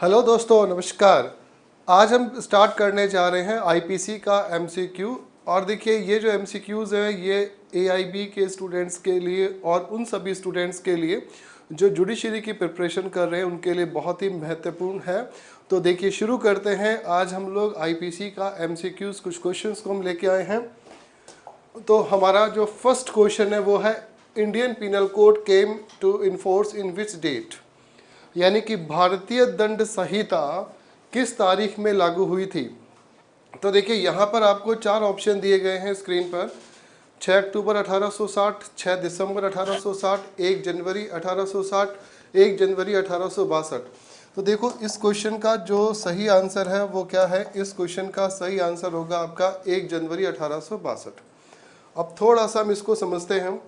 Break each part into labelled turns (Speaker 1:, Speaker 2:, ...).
Speaker 1: Hello दोस्तों, नमस्कार। आज हम स्टार्ट करने जा रहे हैं आईपीसी का एमसीक्यू। और देखिए, ये जो एमसीक्यूज़ है ये एआईबी के स्टूडेंट्स के लिए और उन सभी स्टूडेंट्स के लिए जो जुडिशरी की प्रिपरेशन कर रहे हैं उनके लिए बहुत ही महत्वपूर्ण है। तो देखिए, शुरू करते हैं। आज हम लोग आईपीसी का एमसीक्यूज़ कुछ क्वेश्चंस को हम लेके आए हैं। तो हमारा जो फर्स्ट क्वेश्चन है वो है, Indian penal code came to enforce in which date, यानी कि भारतीय दंड संहिता किस तारीख में लागू हुई थी। तो देखिए, यहाँ पर आपको चार ऑप्शन दिए गए हैं स्क्रीन पर। 6 अक्टूबर 1860, 6 दिसंबर 1860, 1 जनवरी 1860, 1 जनवरी 1862। तो देखो, इस क्वेश्चन का जो सही आंसर है वो क्या है। इस क्वेश्चन का सही आंसर होगा आपका 1 जनवरी 1862। अब थोड़ा सा हम इसको समझते हैं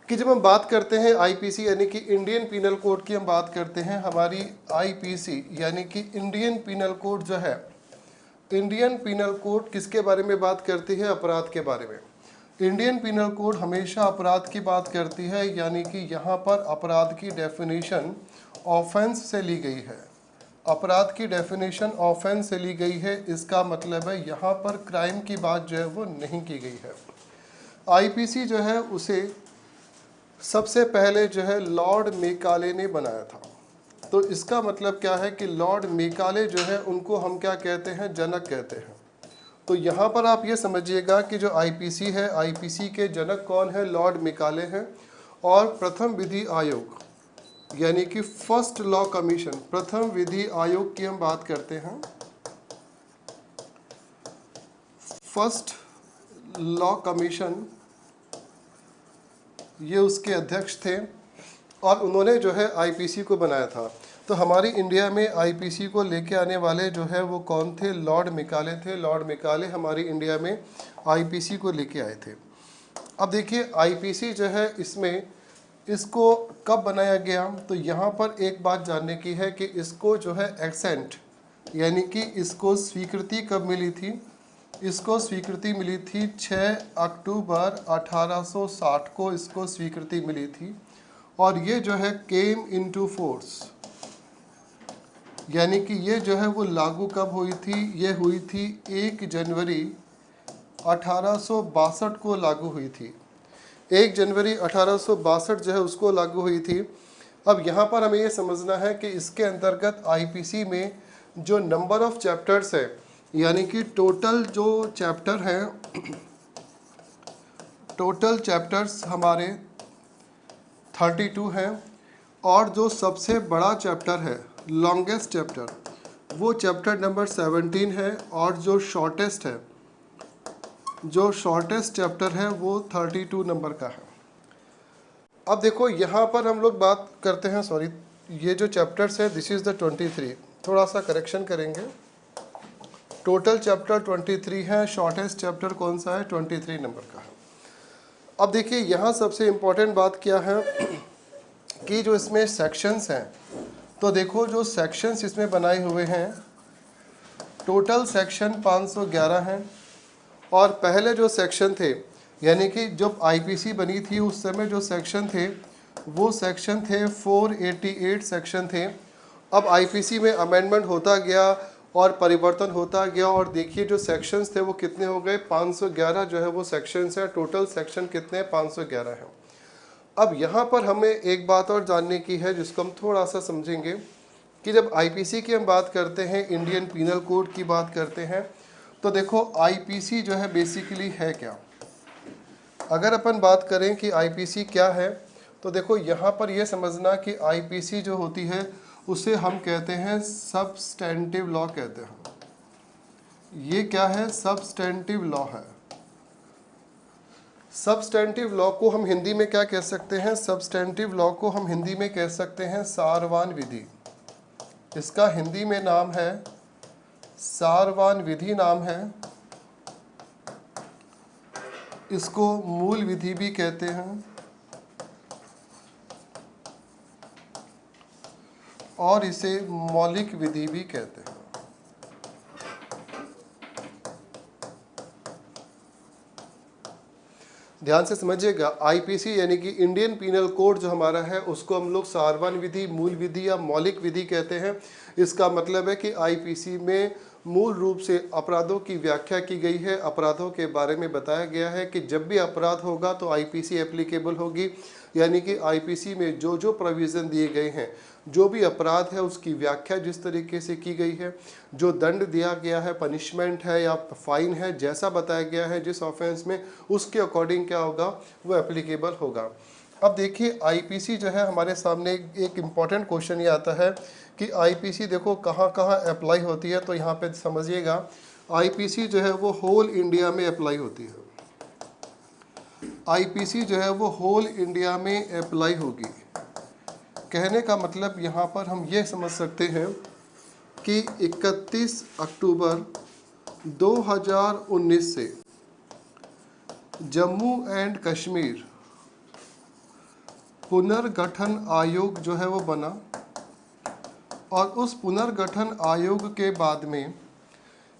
Speaker 1: कि जब हम बात करते हैं आईपीसी यानी कि इंडियन पिनल कोड की हम बात करते हैं, हमारी आईपीसी यानी कि इंडियन पिनल कोड जो है, इंडियन पिनल कोड किसके बारे में बात करती है? अपराध के बारे में। इंडियन पिनल कोड हमेशा अपराध की बात करती है, यानी कि यहाँ पर अपराध की डेफिनेशन ऑफेंस से ली गई है। अपराध की डेफिनेशन ऑफेंस से ली गई है, इसका मतलब है यहाँ पर क्राइम की बात जो है वो नहीं की गई है। आईपीसी जो है उसे सबसे पहले जो है लॉर्ड मेकाले ने बनाया था। तो इसका मतलब क्या है कि लॉर्ड मेकाले जो है उनको हम क्या कहते हैं? जनक कहते हैं। तो यहाँ पर आप ये समझिएगा कि जो आईपीसी है, आईपीसी के जनक कौन है? लॉर्ड मेकाले हैं। और प्रथम विधि आयोग यानी कि फर्स्ट लॉ कमीशन, प्रथम विधि आयोग की हम बात करते हैं। फर्स्ट लॉ कमीशन, ये उसके अध्यक्ष थे और उन्होंने जो है आईपीसी को बनाया था। तो हमारी इंडिया में आईपीसी को लेके आने वाले जो है वो कौन थे? लॉर्ड मेकाले थे। लॉर्ड मेकाले हमारी इंडिया में आईपीसी को लेके आए थे। अब देखिए, आईपीसी जो है इसमें इसको कब बनाया गया? तो यहाँ पर एक बात जानने की है कि इसको जो है एक्सेंट यानी कि इसको स्वीकृति कब मिली थी? इसको स्वीकृति मिली थी 6 अक्टूबर 1860 को इसको स्वीकृति मिली थी। और ये जो है केम इनटू फोर्स, यानी कि ये जो है वो लागू कब हुई थी? ये हुई थी 1 जनवरी 1862 को लागू हुई थी। 1 जनवरी 1862 जो है उसको लागू हुई थी। अब यहाँ पर हमें ये समझना है कि इसके अंतर्गत आईपीसी में जो नंबर ऑफ चैप्टर्स है, यानी कि टोटल जो चैप्टर हैं, टोटल चैप्टर्स हमारे 32 हैं। और जो सबसे बड़ा चैप्टर है, लॉन्गेस्ट चैप्टर, वो चैप्टर नंबर 17 है। और जो शॉर्टेस्ट है, जो शॉर्टेस्ट चैप्टर है वो 32 नंबर का है। अब देखो, यहाँ पर हम लोग बात करते हैं, सॉरी, ये जो चैप्टर्स है दिस इज़ द 23। थोड़ा सा करेक्शन करेंगे। टोटल चैप्टर 23 है, शॉर्टेस्ट चैप्टर कौन सा है? 23 नंबर का है। अब देखिए, यहाँ सबसे इम्पोर्टेंट बात क्या है कि जो इसमें सेक्शंस हैं, तो देखो जो सेक्शंस इसमें बनाए हुए हैं, टोटल सेक्शन 511 हैं। और पहले जो सेक्शन थे, यानी कि जब आईपीसी बनी थी उस समय जो सेक्शन थे वो सेक्शन थे 488 सेक्शन थे। अब आईपीसी में अमेंडमेंट होता गया और परिवर्तन होता गया, और देखिए जो सेक्शंस थे वो कितने हो गए? 511 जो है वो सेक्शंस है। टोटल सेक्शन कितने? 511 हैं। अब यहाँ पर हमें एक बात और जानने की है जिसको हम थोड़ा सा समझेंगे कि जब आईपीसी की हम बात करते हैं, इंडियन पिनल कोड की बात करते हैं, तो देखो आईपीसी जो है बेसिकली है क्या? अगर अपन बात करें कि आईपीसी क्या है, तो देखो यहाँ पर ये समझना कि आईपीसी जो होती है उसे हम कहते हैं सब्सटेंटिव लॉ कहते हैं। ये क्या है? सब्सटेंटिव लॉ है। सब्सटेंटिव लॉ को हम हिंदी में क्या कह सकते हैं? सब्सटेंटिव लॉ को हम हिंदी में कह सकते हैं सारवान विधि। इसका हिंदी में नाम है सारवान विधि नाम है। इसको मूल विधि भी कहते हैं और इसे मौलिक विधि भी कहते हैं। ध्यान से समझिएगा, आईपीसी यानी कि इंडियन पीनल कोड जो हमारा है उसको हम लोग सारवान विधि, मूल विधि या मौलिक विधि कहते हैं। इसका मतलब है कि आईपीसी में मूल रूप से अपराधों की व्याख्या की गई है, अपराधों के बारे में बताया गया है कि जब भी अपराध होगा तो आईपीसी एप्लीकेबल होगी। यानी कि आईपीसी में जो जो प्रोविज़न दिए गए हैं, जो भी अपराध है उसकी व्याख्या जिस तरीके से की गई है, जो दंड दिया गया है, पनिशमेंट है या फाइन है, जैसा बताया गया है जिस ऑफेंस में, उसके अकॉर्डिंग क्या होगा, वो एप्लीकेबल होगा। अब देखिए आईपीसी जो है हमारे सामने एक इम्पॉर्टेंट क्वेश्चन ये आता है कि आईपीसी देखो कहाँ कहाँ अप्लाई होती है। तो यहाँ पे समझिएगा, आईपीसी जो है वो होल इंडिया में अप्लाई होती है। आईपीसी जो है वो होल इंडिया में अप्लाई होगी। कहने का मतलब यहाँ पर हम ये समझ सकते हैं कि 31 अक्टूबर 2019 से जम्मू एंड कश्मीर पुनर्गठन आयोग जो है वो बना, और उस पुनर्गठन आयोग के बाद में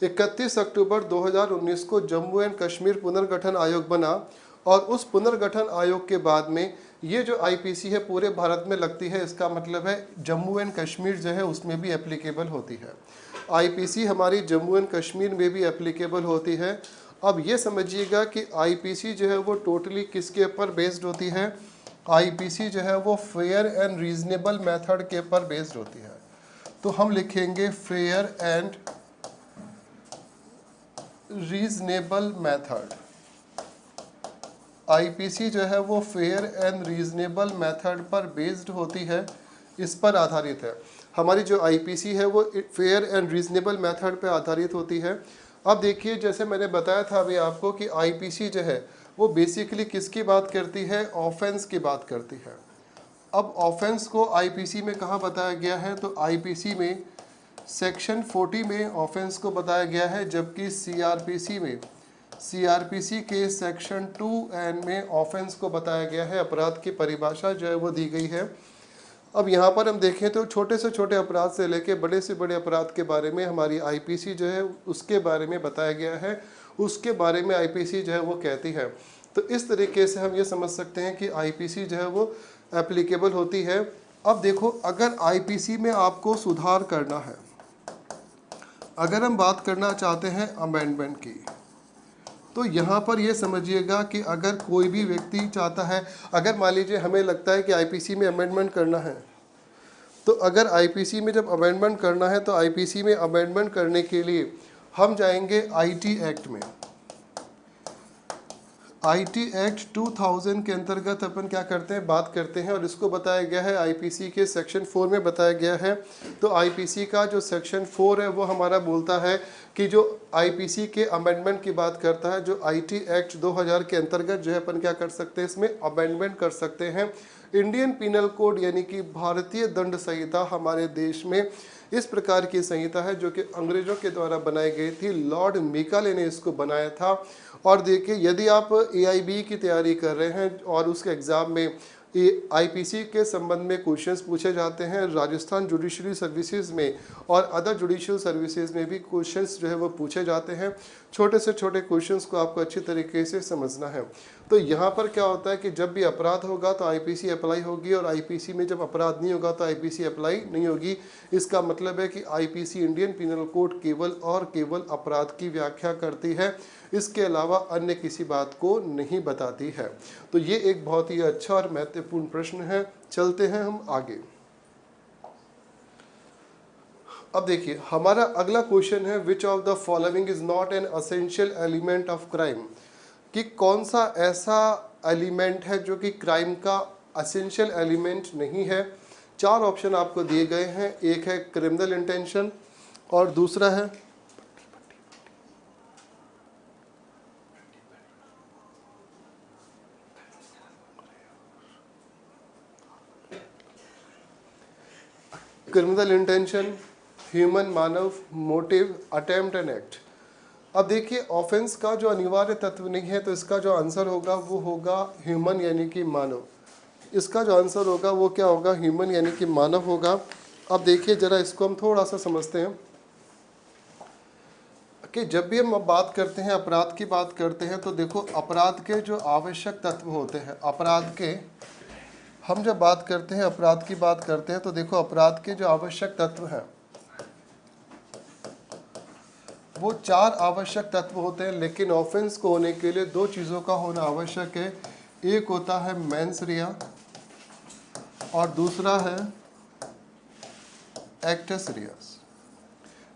Speaker 1: 31 अक्टूबर 2019 को जम्मू एंड कश्मीर पुनर्गठन आयोग बना, और उस पुनर्गठन आयोग के बाद में ये जो आईपीसी है पूरे भारत में लगती है। इसका मतलब है जम्मू एंड कश्मीर जो है उसमें भी एप्लीकेबल होती है। आईपीसी हमारी जम्मू एंड कश्मीर में भी एप्लीकेबल होती है। अब ये समझिएगा कि आईपीसी जो है वो टोटली किसके ऊपर बेस्ड होती है। आईपीसी जो है वो फेयर एंड रीजनेबल मेथड के ऊपर बेस्ड होती है। तो हम लिखेंगे fair and reasonable method. IPC जो है वो फेयर एंड रीजनेबल मेथड पर बेस्ड होती है, इस पर आधारित है। हमारी जो आईपीसी है वो फेयर एंड रीजनेबल मेथड पर आधारित होती है। अब देखिए जैसे मैंने बताया था अभी आपको कि आईपीसी जो है वो बेसिकली किसकी बात करती है, ऑफेंस की बात करती है। अब ऑफेंस को आईपीसी में कहाँ बताया गया है, तो आईपीसी में सेक्शन 40 में ऑफेंस को बताया गया है, जबकि सीआरपीसी के सेक्शन 2N में ऑफेंस को बताया गया है। अपराध की परिभाषा जो है वो दी गई है। अब यहाँ पर हम देखें तो छोटे से छोटे अपराध से लेके बड़े से बड़े अपराध के बारे में हमारी आईपीसी जो है उसके बारे में बताया गया है, उसके बारे में आईपीसी जो है वो कहती है। तो इस तरीके से हम ये समझ सकते हैं कि आईपीसी जो है वो एप्लीकेबल होती है। अब देखो अगर आईपीसी में आपको सुधार करना है, अगर हम बात करना चाहते हैं अमेंडमेंट की, तो यहाँ पर ये समझिएगा कि अगर कोई भी व्यक्ति चाहता है, अगर मान लीजिए हमें लगता है कि आईपीसी में अमेंडमेंट करना है, तो अगर आईपीसी में जब अमेंडमेंट करना है तो आईपीसी में अमेंडमेंट करने के लिए हम जाएंगे आईटी एक्ट में। आईटी एक्ट 2000 के अंतर्गत अपन क्या करते हैं, बात करते हैं, और इसको बताया गया है आईपीसी के सेक्शन 4 में बताया गया है। तो आईपीसी का जो सेक्शन 4 है वो हमारा बोलता है कि जो आईपीसी के अमेंडमेंट की बात करता है, जो आईटी एक्ट 2000 के अंतर्गत जो है अपन क्या कर सकते हैं, इसमें अमेंडमेंट कर सकते हैं। इंडियन पीनल कोड यानी कि भारतीय दंड संहिता हमारे देश में इस प्रकार की संहिता है जो कि अंग्रेजों के द्वारा बनाई गई थी। लॉर्ड मेकाले ने इसको बनाया था। और देखिए यदि आप एआईबी की तैयारी कर रहे हैं और उसके एग्ज़ाम में आईपीसी के संबंध में क्वेश्चंस पूछे जाते हैं, राजस्थान जुडिशरी सर्विसेज में और अदर जुडिशियल सर्विसेज में भी क्वेश्चंस जो है वो पूछे जाते हैं। छोटे से छोटे क्वेश्चंस को आपको अच्छी तरीके से समझना है। तो यहाँ पर क्या होता है कि जब भी अपराध होगा तो आईपीसी अप्लाई होगी, और आईपीसी में जब अपराध नहीं होगा तो आईपीसी अप्लाई नहीं होगी। इसका मतलब है कि आईपीसी इंडियन पीनल कोड केवल और केवल अपराध की व्याख्या करती है, इसके अलावा अन्य किसी बात को नहीं बताती है। तो ये एक बहुत ही अच्छा और महत्वपूर्ण प्रश्न है। चलते हैं हम आगे। अब देखिए हमारा अगला क्वेश्चन है, विच of the following is not an essential element of crime, कि कौन सा ऐसा एलिमेंट है जो कि क्राइम का एसेंशियल एलिमेंट नहीं है। 4 ऑप्शन आपको दिए गए हैं। एक है क्रिमिनल इंटेंशन, और दूसरा है criminal intention, human Manav, motive, attempt and act. अब देखिए ऑफेंस का जो अनिवार्य तत्व नहीं है, तो इसका जो आंसर होगा वो होगा ह्यूमन यानी कि मानव। इसका जो आंसर होगा वो क्या होगा, ह्यूमन यानी कि मानव होगा। अब देखिए जरा इसको हम थोड़ा सा समझते हैं। कि जब भी हम बात करते हैं अपराध की बात करते हैं तो देखो अपराध के जो आवश्यक तत्व होते हैं, अपराध के हम जब बात करते हैं अपराध की बात करते हैं तो देखो अपराध के जो आवश्यक तत्व हैं वो 4 आवश्यक तत्व होते हैं, लेकिन ऑफेंस को होने के लिए 2 चीज़ों का होना आवश्यक है। एक होता है मेंस रिया और दूसरा है एक्टस रियस।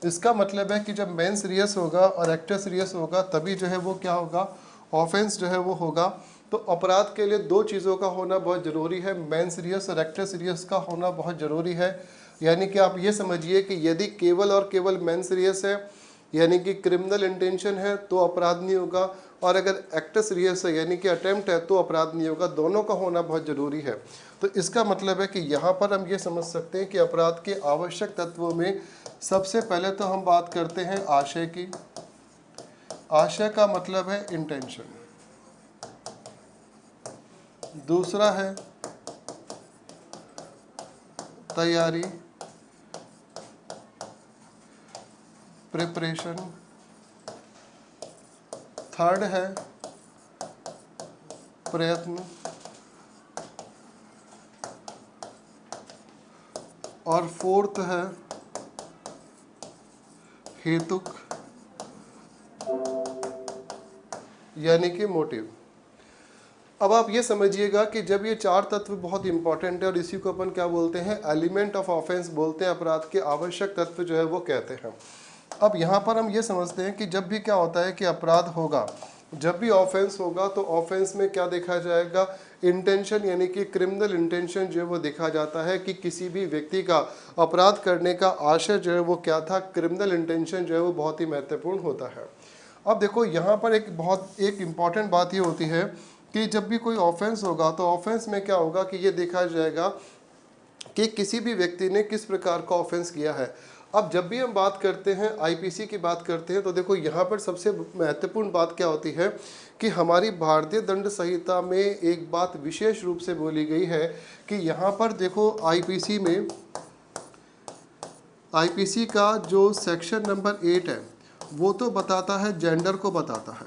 Speaker 1: इसका मतलब है कि जब मेंस रियस होगा और एक्टस रियस होगा तभी जो है वो क्या होगा, ऑफेंस जो है वो होगा। तो अपराध के लिए 2 चीज़ों का होना बहुत ज़रूरी है, मेंस रियस और एक्टस रियस का होना बहुत ज़रूरी है। यानी कि आप ये समझिए कि यदि केवल और केवल मेंस रियस है यानी कि क्रिमिनल इंटेंशन है तो अपराध नहीं होगा, और अगर एक्टस रियस है यानी कि अटेम्प्ट है तो अपराध नहीं होगा। दोनों का होना बहुत ज़रूरी है। तो इसका मतलब है कि यहाँ पर हम ये समझ सकते हैं कि अपराध के आवश्यक तत्वों में सबसे पहले तो हम बात करते हैं आशय की। आशय का मतलब है इंटेंशन। दूसरा है तैयारी, प्रिपरेशन। थर्ड है प्रयत्न, और फोर्थ है हेतुक यानी कि मोटिव। अब आप ये समझिएगा कि जब ये 4 तत्व बहुत इंपॉर्टेंट है और इसी को अपन क्या बोलते हैं, एलिमेंट ऑफ ऑफेंस बोलते हैं, अपराध के आवश्यक तत्व जो है वो कहते हैं। अब यहाँ पर हम ये समझते हैं कि जब भी क्या होता है कि अपराध होगा, जब भी ऑफेंस होगा तो ऑफेंस में क्या देखा जाएगा, इंटेंशन यानी कि क्रिमिनल इंटेंशन जो है वो देखा जाता है कि किसी भी व्यक्ति का अपराध करने का आशय जो है वो क्या था, क्रिमिनल इंटेंशन जो है वो बहुत ही महत्वपूर्ण होता है। अब देखो यहाँ पर एक इम्पॉर्टेंट बात ये होती है कि जब भी कोई ऑफेंस होगा तो ऑफेंस में क्या होगा कि ये देखा जाएगा कि किसी भी व्यक्ति ने किस प्रकार का ऑफेंस किया है। अब जब भी हम बात करते हैं आईपीसी की बात करते हैं तो देखो यहाँ पर सबसे महत्वपूर्ण बात क्या होती है कि हमारी भारतीय दंड संहिता में एक बात विशेष रूप से बोली गई है कि यहाँ पर देखो आईपीसी का जो सेक्शन नंबर 8 है वो तो बताता है, जेंडर को बताता है।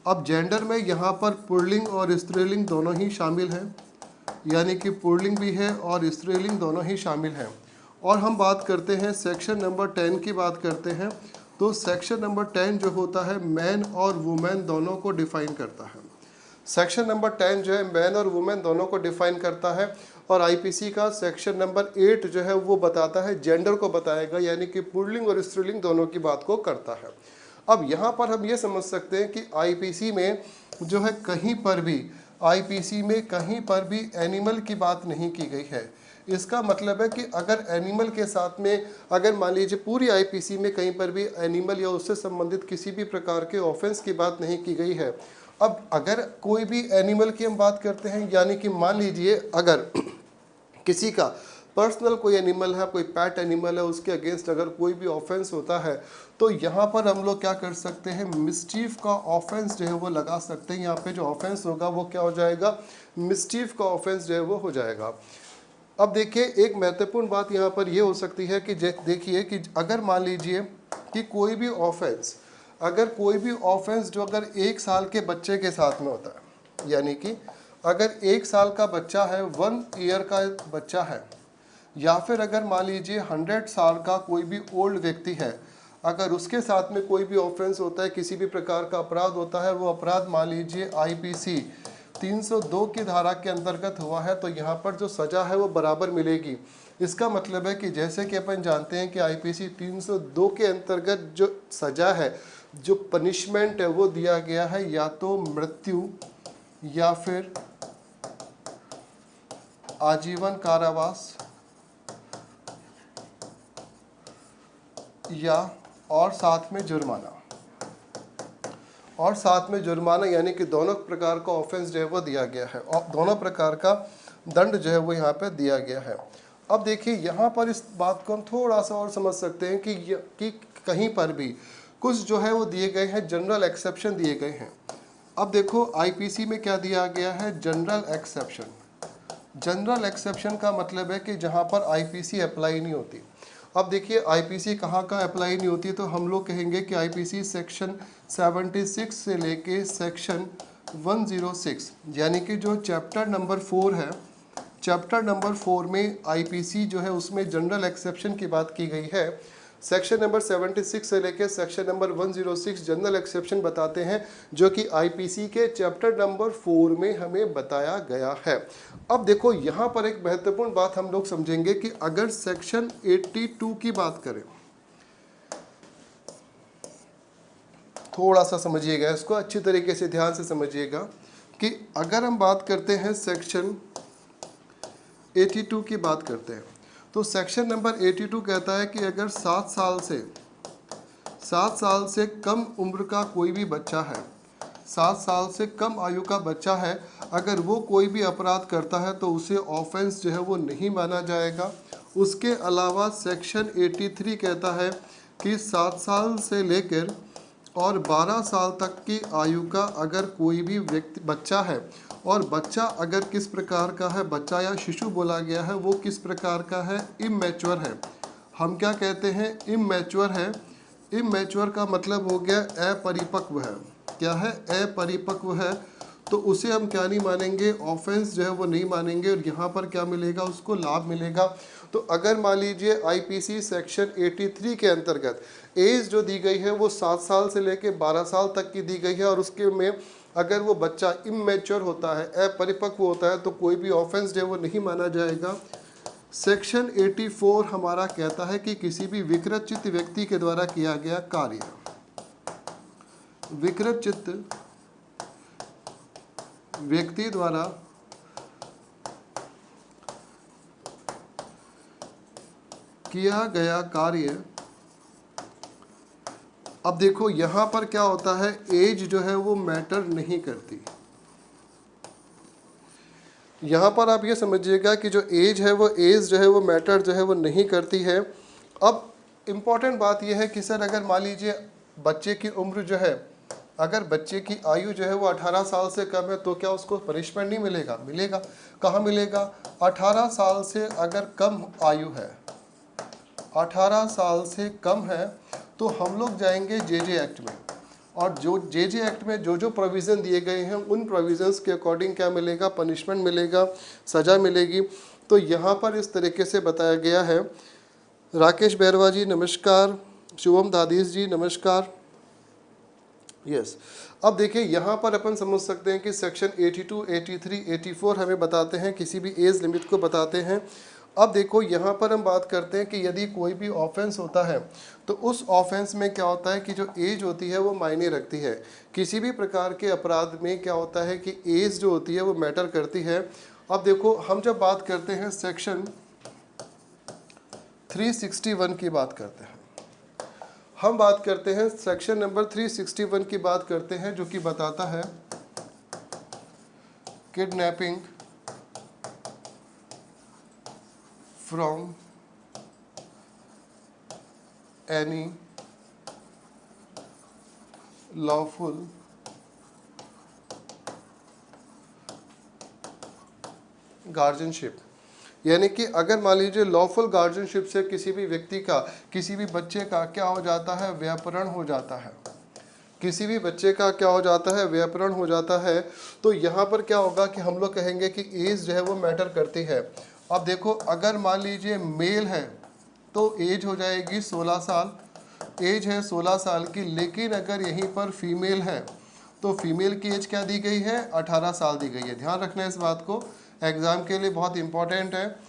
Speaker 1: अब जेंडर में यहाँ पर पुल्लिंग और स्त्रीलिंग दोनों ही शामिल हैं, यानी कि पुल्लिंग भी है और स्त्रीलिंग दोनों ही शामिल हैं। और हम बात करते हैं सेक्शन नंबर 10 की बात करते हैं तो सेक्शन नंबर 10 जो होता है मैन और वुमेन दोनों को डिफाइन करता है। सेक्शन नंबर 10 जो है मैन और वुमेन दोनों को डिफाइन करता है, और आईपीसी का सेक्शन नंबर 8 जो है वो बताता है, जेंडर को बताएगा, यानी कि पुल्लिंग और स्त्रीलिंग दोनों की बात को करता है। अब यहाँ पर हम ये समझ सकते हैं कि आईपीसी में जो है आईपीसी में कहीं पर भी एनिमल की बात नहीं की गई है। इसका मतलब है कि अगर एनिमल के साथ में, अगर मान लीजिए पूरी आईपीसी में कहीं पर भी एनिमल या उससे संबंधित किसी भी प्रकार के ऑफेंस की बात नहीं की गई है। अब अगर कोई भी एनिमल की हम बात करते हैं, यानी कि मान लीजिए अगर किसी का पर्सनल कोई एनिमल है, कोई पैट एनिमल है, उसके अगेंस्ट अगर कोई भी ऑफेंस होता है तो यहाँ पर हम लोग क्या कर सकते हैं, मिसचीफ का ऑफेंस जो है वो लगा सकते हैं। यहाँ पे जो ऑफेंस होगा वो क्या हो जाएगा, मिसचीफ का ऑफेंस जो है वो हो जाएगा। अब देखिए एक महत्वपूर्ण बात यहाँ पर ये हो सकती है कि देखिए कि अगर मान लीजिए कि कोई भी ऑफेंस जो अगर 1 साल के बच्चे के साथ में होता है, यानी कि अगर 1 साल का बच्चा है, 1 ईयर का बच्चा है, या फिर अगर मान लीजिए 100 साल का कोई भी ओल्ड व्यक्ति है, अगर उसके साथ में कोई भी ऑफेंस होता है, किसी भी प्रकार का अपराध होता है, वो अपराध मान लीजिए आईपीसी 302 की धारा के अंतर्गत हुआ है, तो यहाँ पर जो सज़ा है वो बराबर मिलेगी। इसका मतलब है कि जैसे कि अपन जानते हैं कि आईपीसी 302 के अंतर्गत जो सज़ा है, जो पनिशमेंट है वो दिया गया है या तो मृत्यु या फिर आजीवन कारावास या और साथ में जुर्माना, यानी कि दोनों प्रकार का ऑफेंस जो है वो दिया गया है और दोनों प्रकार का दंड जो है वो यहाँ पे दिया गया है। अब देखिए यहाँ पर इस बात को हम थोड़ा सा और समझ सकते हैं कि कहीं पर भी कुछ जो है वो दिए गए हैं, जनरल एक्सेप्शन दिए गए हैं। अब देखो आईपीसी में क्या दिया गया है, जनरल एक्सेप्शन। जनरल एक्सेप्शन का मतलब है कि जहाँ पर आईपीसी अप्लाई नहीं होती। अब देखिए आईपीसी कहाँ का अप्लाई नहीं होती है, तो हम लोग कहेंगे कि आईपीसी सेक्शन 76 से लेके सेक्शन 106, यानी कि जो चैप्टर नंबर 4 है, चैप्टर नंबर 4 में आईपीसी जो है उसमें जनरल एक्सेप्शन की बात की गई है। सेक्शन नंबर 76 से लेकर सेक्शन नंबर 106 जनरल एक्सेप्शन बताते हैं, जो कि आईपीसी के चैप्टर नंबर 4 में हमें बताया गया है। अब देखो यहाँ पर एक महत्वपूर्ण बात हम लोग समझेंगे कि अगर सेक्शन 82 की बात करें, थोड़ा सा समझिएगा इसको, अच्छी तरीके से ध्यान से समझिएगा कि अगर हम बात करते हैं सेक्शन 82 की बात करते हैं, तो सेक्शन नंबर 82 कहता है कि अगर 7 साल से कम उम्र का कोई भी बच्चा है, 7 साल से कम आयु का बच्चा है, अगर वो कोई भी अपराध करता है तो उसे ऑफेंस जो है वो नहीं माना जाएगा। उसके अलावा सेक्शन 83 कहता है कि 7 साल से लेकर और 12 साल तक की आयु का अगर कोई भी व्यक्ति बच्चा है, और बच्चा अगर किस प्रकार का है, बच्चा या शिशु बोला गया है, वो किस प्रकार का है, इमैच्योर है। हम क्या कहते हैं, इमैच्योर है। इमैच्योर का मतलब हो गया अपरिपक्व है। क्या है, अपरिपक्व है, तो उसे हम क्या नहीं मानेंगे, ऑफेंस जो है वो नहीं मानेंगे, और यहाँ पर क्या मिलेगा, उसको लाभ मिलेगा। तो अगर मान लीजिए आईपीसी सेक्शन 83 के अंतर्गत एज जो दी गई है वो 7 साल से लेकर 12 साल तक की दी गई है, और उसके में अगर वो बच्चा इमैच्योर होता है, अपरिपक्व होता है, तो कोई भी ऑफेंस जो है वो नहीं माना जाएगा। सेक्शन 84 हमारा कहता है कि किसी भी विकृत चित्त व्यक्ति के द्वारा किया गया कार्य, विकृत चित्त व्यक्ति द्वारा किया गया कार्य। अब देखो यहाँ पर क्या होता है, एज जो है वो मैटर नहीं करती। यहाँ पर आप ये समझिएगा कि जो एज है वो एज जो है वो मैटर जो है वो नहीं करती है। अब इम्पॉर्टेंट बात यह है कि सर अगर मान लीजिए बच्चे की उम्र जो है, अगर बच्चे की आयु जो है वो 18 साल से कम है, तो क्या उसको पनिशमेंट नहीं मिलेगा? मिलेगा। कहाँ मिलेगा? 18 साल से अगर कम आयु है, 18 साल से कम है, तो हम लोग जाएंगे जेजे एक्ट में, और जो जेजे एक्ट में जो जो प्रोविज़न दिए गए हैं उन प्रोविज़न्स के अकॉर्डिंग क्या मिलेगा, पनिशमेंट मिलेगा, सज़ा मिलेगी। तो यहाँ पर इस तरीके से बताया गया है। राकेश बैरवा जी नमस्कार, शुभम दादीस जी नमस्कार। यस अब देखिए यहाँ पर अपन समझ सकते हैं कि सेक्शन 82, 83, 84 हमें बताते हैं, किसी भी एज लिमिट को बताते हैं। अब देखो यहाँ पर हम बात करते हैं कि यदि कोई भी ऑफेंस होता है तो उस ऑफेंस में क्या होता है कि जो एज होती है वो मायने रखती है। किसी भी प्रकार के अपराध में क्या होता है कि एज जो होती है वो मैटर करती है। अब देखो हम जब बात करते हैं सेक्शन 361 की बात करते हैं, हम बात करते हैं सेक्शन नंबर 361 की बात करते हैं, जो कि बताता है kidnapping from any lawful guardianship. यानी कि अगर मान लीजिए लॉफुल गार्जियनशिप से किसी भी व्यक्ति का, किसी भी बच्चे का क्या हो जाता है, व्यापरण हो जाता है, किसी भी बच्चे का क्या हो जाता है, व्यापरण हो जाता है, तो यहाँ पर क्या होगा कि हम लोग कहेंगे कि एज जो है वो मैटर करती है। अब देखो अगर मान लीजिए मेल है तो एज हो जाएगी 16 साल, एज है 16 साल की, लेकिन अगर यहीं पर फीमेल है तो फीमेल की एज क्या दी गई है, 18 साल दी गई है। ध्यान रखना है इस बात को, एग्ज़ाम के लिए बहुत इंपॉर्टेंट है,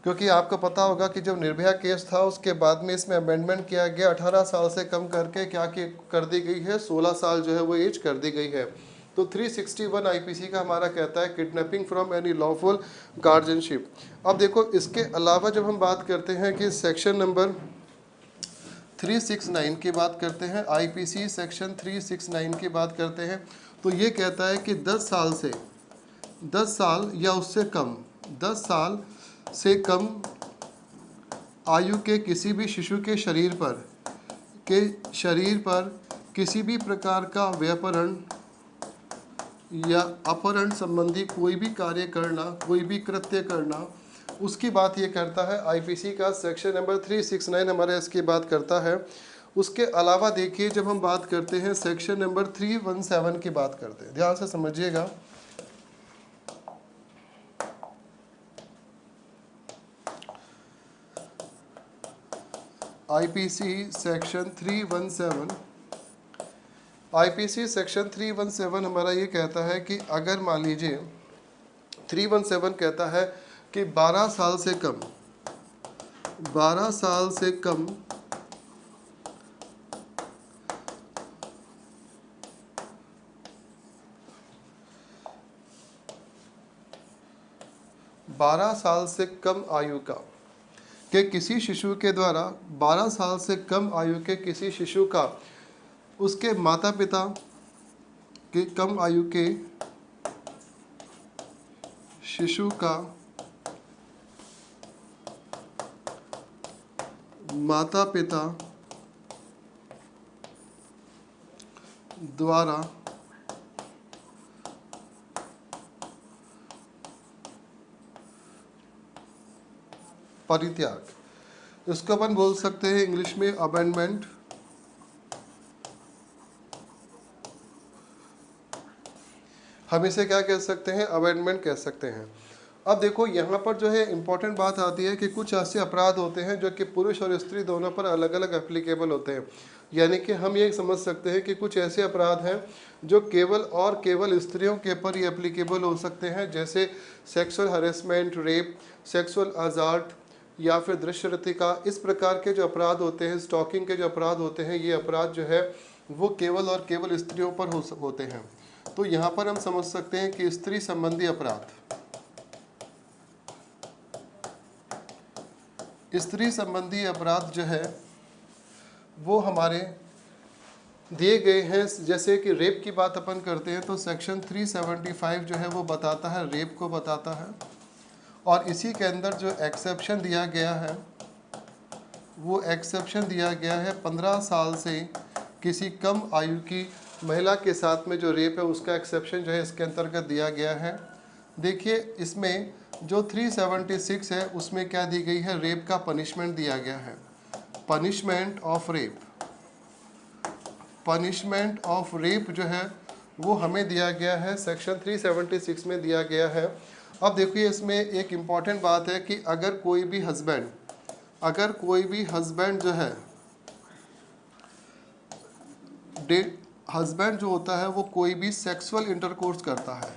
Speaker 1: क्योंकि आपको पता होगा कि जब निर्भया केस था उसके बाद में इसमें अमेंडमेंट किया गया, 18 साल से कम करके क्या कर दी गई है, 16 साल जो है वो एज कर दी गई है। तो 361 आईपीसी का हमारा कहता है kidnapping from any lawful guardianship. अब देखो इसके अलावा जब हम बात करते हैं कि सेक्शन नंबर 369 की बात करते हैं, आईपीसी सेक्शन 369 की बात करते हैं, तो ये कहता है कि 10 साल या उससे कम, 10 साल से कम आयु के किसी भी शिशु के शरीर पर किसी भी प्रकार का व्यापरण या अपहरण संबंधी कोई भी कार्य करना, कोई भी कृत्य करना, उसकी बात ये करता है। आईपीसी का सेक्शन नंबर 369 हमारे इसकी बात करता है। उसके अलावा देखिए जब हम बात करते हैं सेक्शन नंबर 317 की बात करते हैं, ध्यान से समझिएगा। आईपीसी सेक्शन 317, आईपीसी सेक्शन 317 हमारा ये कहता है कि अगर मान लीजिए 317 कहता है कि 12 साल से कम, 12 साल से कम 12 साल से कम आयु का के किसी शिशु के द्वारा 12 साल से कम आयु के किसी शिशु का उसके माता पिता के कम आयु के शिशु का माता पिता द्वारा परित्याग, इसको अपन बोल सकते हैं इंग्लिश में अबेंडमेंट। हम इसे क्या कह सकते हैं, अबेंडमेंट कह सकते हैं। अब देखो यहाँ पर जो है इम्पोर्टेंट बात आती है कि कुछ ऐसे अपराध होते हैं जो कि पुरुष और स्त्री दोनों पर अलग अलग एप्लीकेबल होते हैं। यानी कि हम ये समझ सकते हैं कि कुछ ऐसे अपराध हैं जो केवल और केवल स्त्रियों के ऊपर ही एप्लीकेबल हो सकते हैं, जैसे sexual harassment, rape, sexual assault या फिर दृश्यरतिका। इस प्रकार के जो अपराध होते हैं, स्टॉकिंग के जो अपराध होते हैं, ये अपराध जो है वो केवल और केवल स्त्रियों पर होते हैं। तो यहाँ पर हम समझ सकते हैं कि स्त्री संबंधी अपराध, स्त्री संबंधी अपराध जो है वो हमारे दिए गए हैं। जैसे कि रेप की बात अपन करते हैं तो सेक्शन 375 जो है वो बताता है, रेप को बताता है। और इसी के अंदर जो एक्सेप्शन दिया गया है वो एक्सेप्शन दिया गया है 15 साल से किसी कम आयु की महिला के साथ में जो रेप है उसका एक्सेप्शन जो है इसके अंतर्गत दिया गया है। देखिए इसमें जो 376 है उसमें क्या दी गई है, रेप का पनिशमेंट दिया गया है, punishment of rape. Punishment of rape जो है वो हमें दिया गया है सेक्शन 376 में दिया गया है। अब देखिए इसमें एक इम्पॉर्टेंट बात है कि अगर कोई भी हस्बैंड जो है हस्बैंड जो होता है वो कोई भी सेक्सुअल इंटरकोर्स करता है,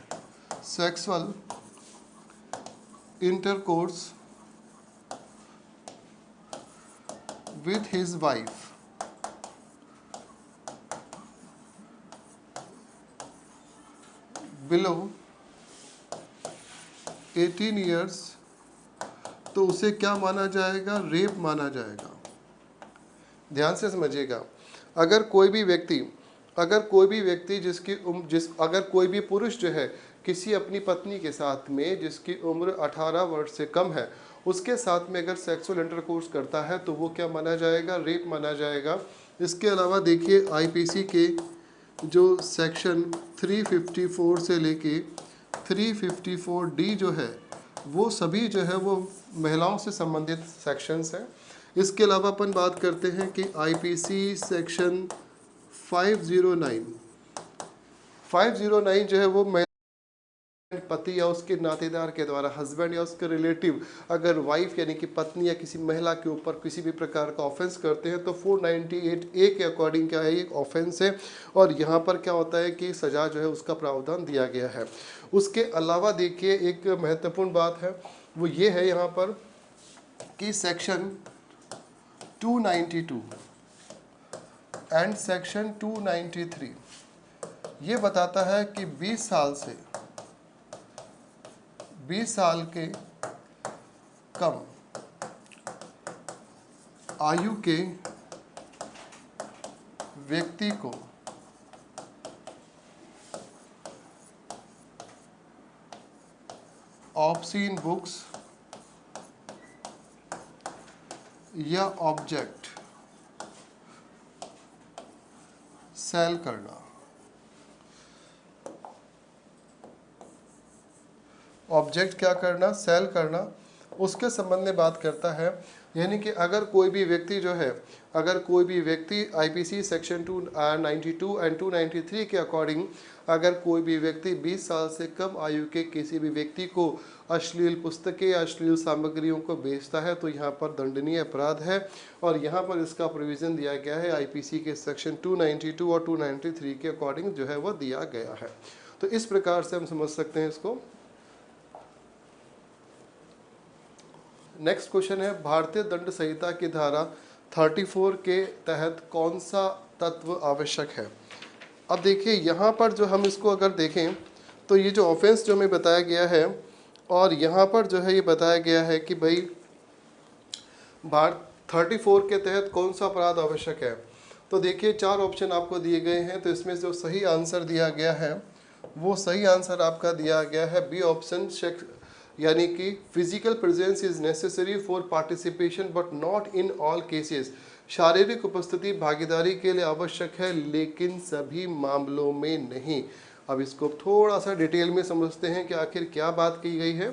Speaker 1: sexual intercourse with his wife below 18 years, तो उसे क्या माना जाएगा, रेप माना जाएगा। ध्यान से समझिएगा। अगर कोई भी व्यक्ति अगर कोई भी पुरुष जो है किसी अपनी पत्नी के साथ में जिसकी उम्र 18 वर्ष से कम है उसके साथ में अगर सेक्सुअल इंटरकोर्स करता है तो वो क्या माना जाएगा, रेप माना जाएगा। इसके अलावा देखिए आईपीसी के जो सेक्शन 354 से लेके 354D जो है वो सभी जो है वो महिलाओं से संबंधित सेक्शंस हैं। इसके अलावा अपन बात करते हैं कि आईपीसी सेक्शन 509 जो है वो पति या उसके नातेदार के द्वारा, हस्बैंड या उसके रिलेटिव अगर वाइफ यानी कि पत्नी या किसी महिला के ऊपर किसी भी प्रकार का ऑफेंस करते हैं तो 498A के अकॉर्डिंग क्या है, एक ऑफेंस है। और यहाँ पर क्या होता है कि सजा जो है उसका प्रावधान दिया गया है। उसके अलावा देखिए एक महत्वपूर्ण बात है वो ये है यहाँ पर कि सेक्शन 292 एंड सेक्शन 293 ये बताता है कि 20 साल के कम आयु के व्यक्ति को ऑब्सीन बुक्स या ऑब्जेक्ट सेल करना, ऑब्जेक्ट क्या करना, सेल करना, उसके संबंध में बात करता है। यानी कि अगर कोई भी व्यक्ति जो है, अगर कोई भी व्यक्ति आईपीसी सेक्शन 292 एंड 293 के अकॉर्डिंग अगर कोई भी व्यक्ति 20 साल से कम आयु के किसी भी व्यक्ति को अश्लील पुस्तकें या अश्लील सामग्रियों को बेचता है तो यहाँ पर दंडनीय अपराध है। और यहाँ पर इसका प्रोविज़न दिया गया है आईपीसी के सेक्शन 292 और 293 के अकॉर्डिंग जो है वह दिया गया है। तो इस प्रकार से हम समझ सकते हैं इसको। नेक्स्ट क्वेश्चन है, भारतीय दंड संहिता की धारा 34 के तहत कौन सा तत्व आवश्यक है। अब देखिए यहाँ पर जो हम इसको अगर देखें तो ये जो ऑफेंस जो हमें बताया गया है और यहाँ पर जो है ये बताया गया है कि भाई 34 के तहत कौन सा अपराध आवश्यक है। तो देखिए 4 ऑप्शन आपको दिए गए हैं, तो इसमें जो सही आंसर दिया गया है वो सही आंसर आपका दिया गया है बी ऑप्शन, यानी कि physical presence is necessary for participation but not in all cases. शारीरिक उपस्थिति भागीदारी के लिए आवश्यक है लेकिन सभी मामलों में नहीं। अब इसको थोड़ा सा डिटेल में समझते हैं कि आखिर क्या बात की गई है।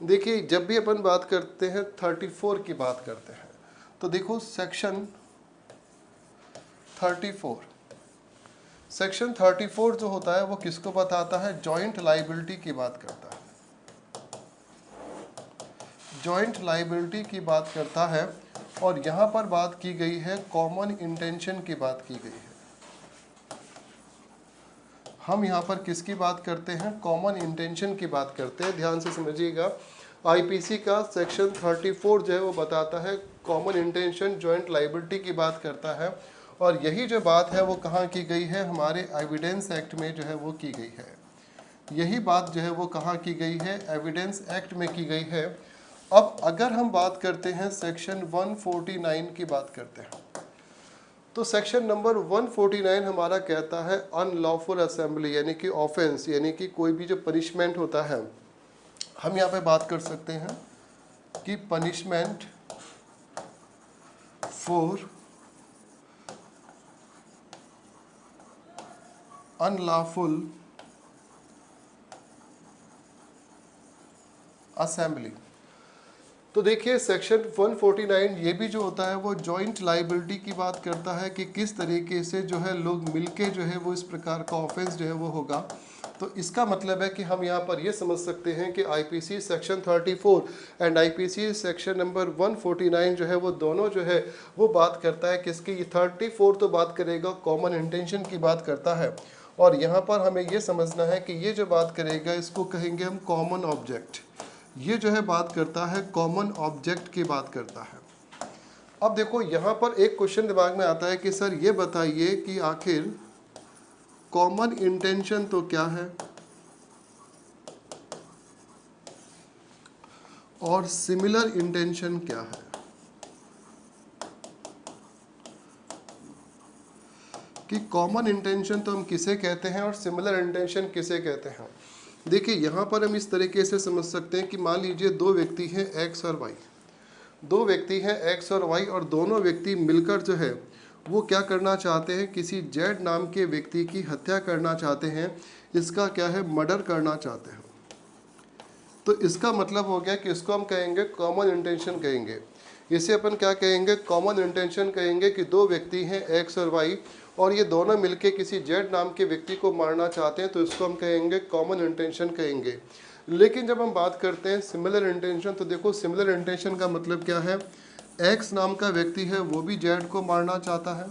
Speaker 1: देखिए जब भी अपन बात करते हैं 34 की बात करते हैं तो देखो सेक्शन 34 जो होता है वो किसको बताता है, जॉइंट लाइबिलिटी की बात करता है। जॉइंट लाइबिलिटी की बात करता है और यहाँ पर बात की गई है कॉमन इंटेंशन की बात की गई है। हम यहाँ पर किसकी बात करते हैं, कॉमन इंटेंशन की बात करते हैं। ध्यान से समझिएगा, आईपीसी का सेक्शन 34 जो है वो बताता है कॉमन इंटेंशन जॉइंट लाइबिलिटी की बात करता है। और यही जो बात है वो कहाँ की गई है, हमारे एविडेंस एक्ट में जो है वो की गई है। यही बात जो है वो कहाँ की गई है, एविडेंस एक्ट में की गई है। अब अगर हम बात करते हैं सेक्शन 149 की बात करते हैं तो सेक्शन नंबर 149 हमारा कहता है अनलॉफुल असेंबली, यानी कि ऑफेंस, यानी कि कोई भी जो पनिशमेंट होता है, हम यहाँ पे बात कर सकते हैं कि पनिशमेंट फॉर अनलॉफुल असेंबली। तो देखिए सेक्शन 149 ये भी जो होता है वो जॉइंट लाइबिलिटी की बात करता है कि किस तरीके से जो है लोग मिलके जो है वो इस प्रकार का ऑफेंस जो है वो होगा। तो इसका मतलब है कि हम यहाँ पर ये समझ सकते हैं कि IPC section 34 and IPC section number 149 जो है वो दोनों जो है वो बात करता है किसकी, ये 34 तो बात करेगा कॉमन इंटेंशन की बात करता है और यहाँ पर हमें ये समझना है कि ये जो बात करेगा इसको कहेंगे हम कॉमन ऑब्जेक्ट। ये जो है बात करता है कॉमन ऑब्जेक्ट की बात करता है। अब देखो यहाँ पर एक क्वेश्चन दिमाग में आता है कि सर ये बताइए कि आखिर कॉमन इंटेंशन तो क्या है और सिमिलर इंटेंशन क्या है। कि कॉमन इंटेंशन तो हम किसे कहते हैं और सिमिलर इंटेंशन किसे कहते हैं। देखिए यहाँ पर हम इस तरीके से समझ सकते हैं कि मान लीजिए 2 व्यक्ति हैं एक्स और वाई, 2 व्यक्ति हैं एक्स और वाई और दोनों व्यक्ति मिलकर जो है वो क्या करना चाहते हैं, किसी जेड नाम के व्यक्ति की हत्या करना चाहते हैं, इसका क्या है, मर्डर करना चाहते हैं। तो इसका मतलब हो गया कि इसको हम कहेंगे कॉमन इंटेंशन कहेंगे। इसे अपन क्या कहेंगे, कॉमन इंटेंशन कहेंगे कि 2 व्यक्ति हैं एक्स और वाई और ये दोनों मिलके किसी जेड नाम के व्यक्ति को मारना चाहते हैं, तो इसको हम कहेंगे कॉमन इंटेंशन कहेंगे। लेकिन जब हम बात करते हैं सिमिलर इंटेंशन, तो देखो सिमिलर इंटेंशन का मतलब क्या है, एक्स नाम का व्यक्ति है वो भी जेड को मारना चाहता है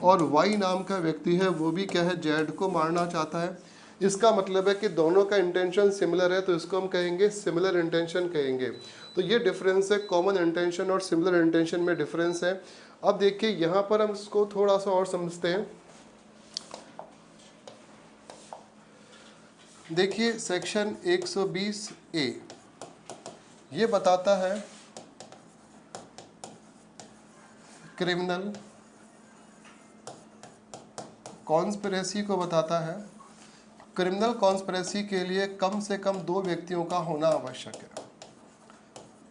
Speaker 1: और वाई नाम का व्यक्ति है वो भी क्या है, जेड को मारना चाहता है। इसका मतलब है कि दोनों का इंटेंशन सिमिलर है, तो इसको हम कहेंगे सिमिलर इंटेंशन कहेंगे। तो ये डिफरेंस है, कॉमन इंटेंशन और सिमिलर इंटेंशन में डिफरेंस है। अब देखिए यहाँ पर हम इसको थोड़ा सा और समझते हैं। देखिए सेक्शन 120A ये बताता है क्रिमिनल कॉन्स्पिरेसी को बताता है। क्रिमिनल कॉन्स्पिरेसी के लिए कम से कम 2 व्यक्तियों का होना आवश्यक है।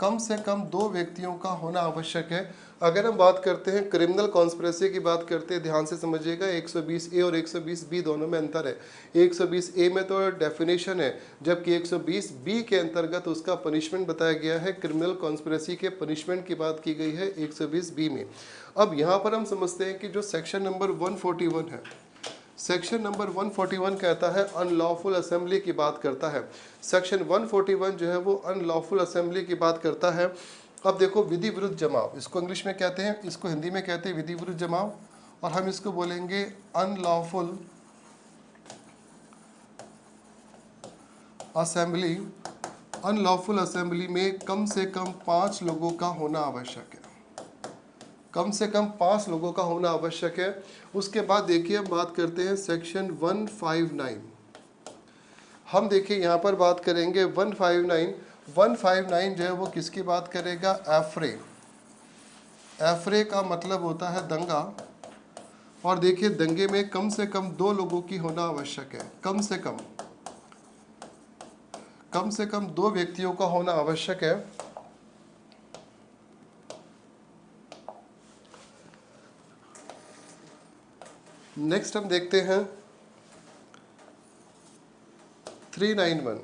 Speaker 1: कम से कम 2 व्यक्तियों का होना आवश्यक है। अगर हम बात करते हैं क्रिमिनल कॉन्स्पिरेसी की बात करते हैं, ध्यान से समझिएगा, 120A और 120B दोनों में अंतर है। 120A में तो डेफिनेशन है, जबकि 120B के अंतर्गत उसका पनिशमेंट बताया गया है। क्रिमिनल कॉन्स्पिरेसी के पनिशमेंट की बात की गई है 120B में। अब यहाँ पर हम समझते हैं कि जो सेक्शन नंबर 141 है, सेक्शन नंबर 141 कहता है अनलॉफुल असेंबली की बात करता है। सेक्शन 141 जो है वो अनलॉफुल असेंबली की बात करता है। अब देखो, विधि विरुद्ध जमाव, इसको इंग्लिश में कहते हैं, इसको हिंदी में कहते हैं विधि विरुद्ध जमाव, और हम इसको बोलेंगे अनलॉफुल असेंबली। अनलॉफुल असेंबली में कम से कम 5 लोगों का होना आवश्यक है। कम से कम 5 लोगों का होना आवश्यक है। उसके बाद देखिए हम बात करते हैं सेक्शन 159। हम देखिए यहाँ पर बात करेंगे 159 जो है वो किसकी बात करेगा? एफ्रे। एफ्रे का मतलब होता है दंगा, और देखिए दंगे में कम से कम 2 लोगों की होना आवश्यक है। कम से कम 2 व्यक्तियों का होना आवश्यक है। नेक्स्ट हम देखते हैं 391।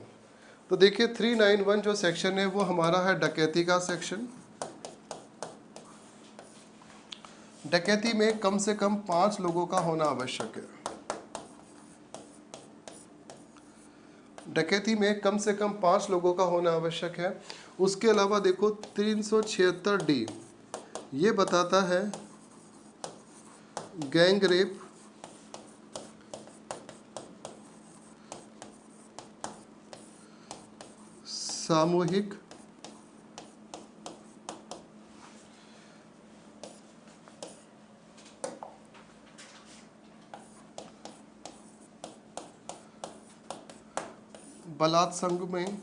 Speaker 1: तो देखिए 391 जो सेक्शन है वो हमारा है डकैती का सेक्शन। डकैती में कम से कम 5 लोगों का होना आवश्यक है। डकैती में कम से कम 5 लोगों का होना आवश्यक है। उसके अलावा देखो 376D ये बताता है गैंग रेप, सामूहिक बलात्संग में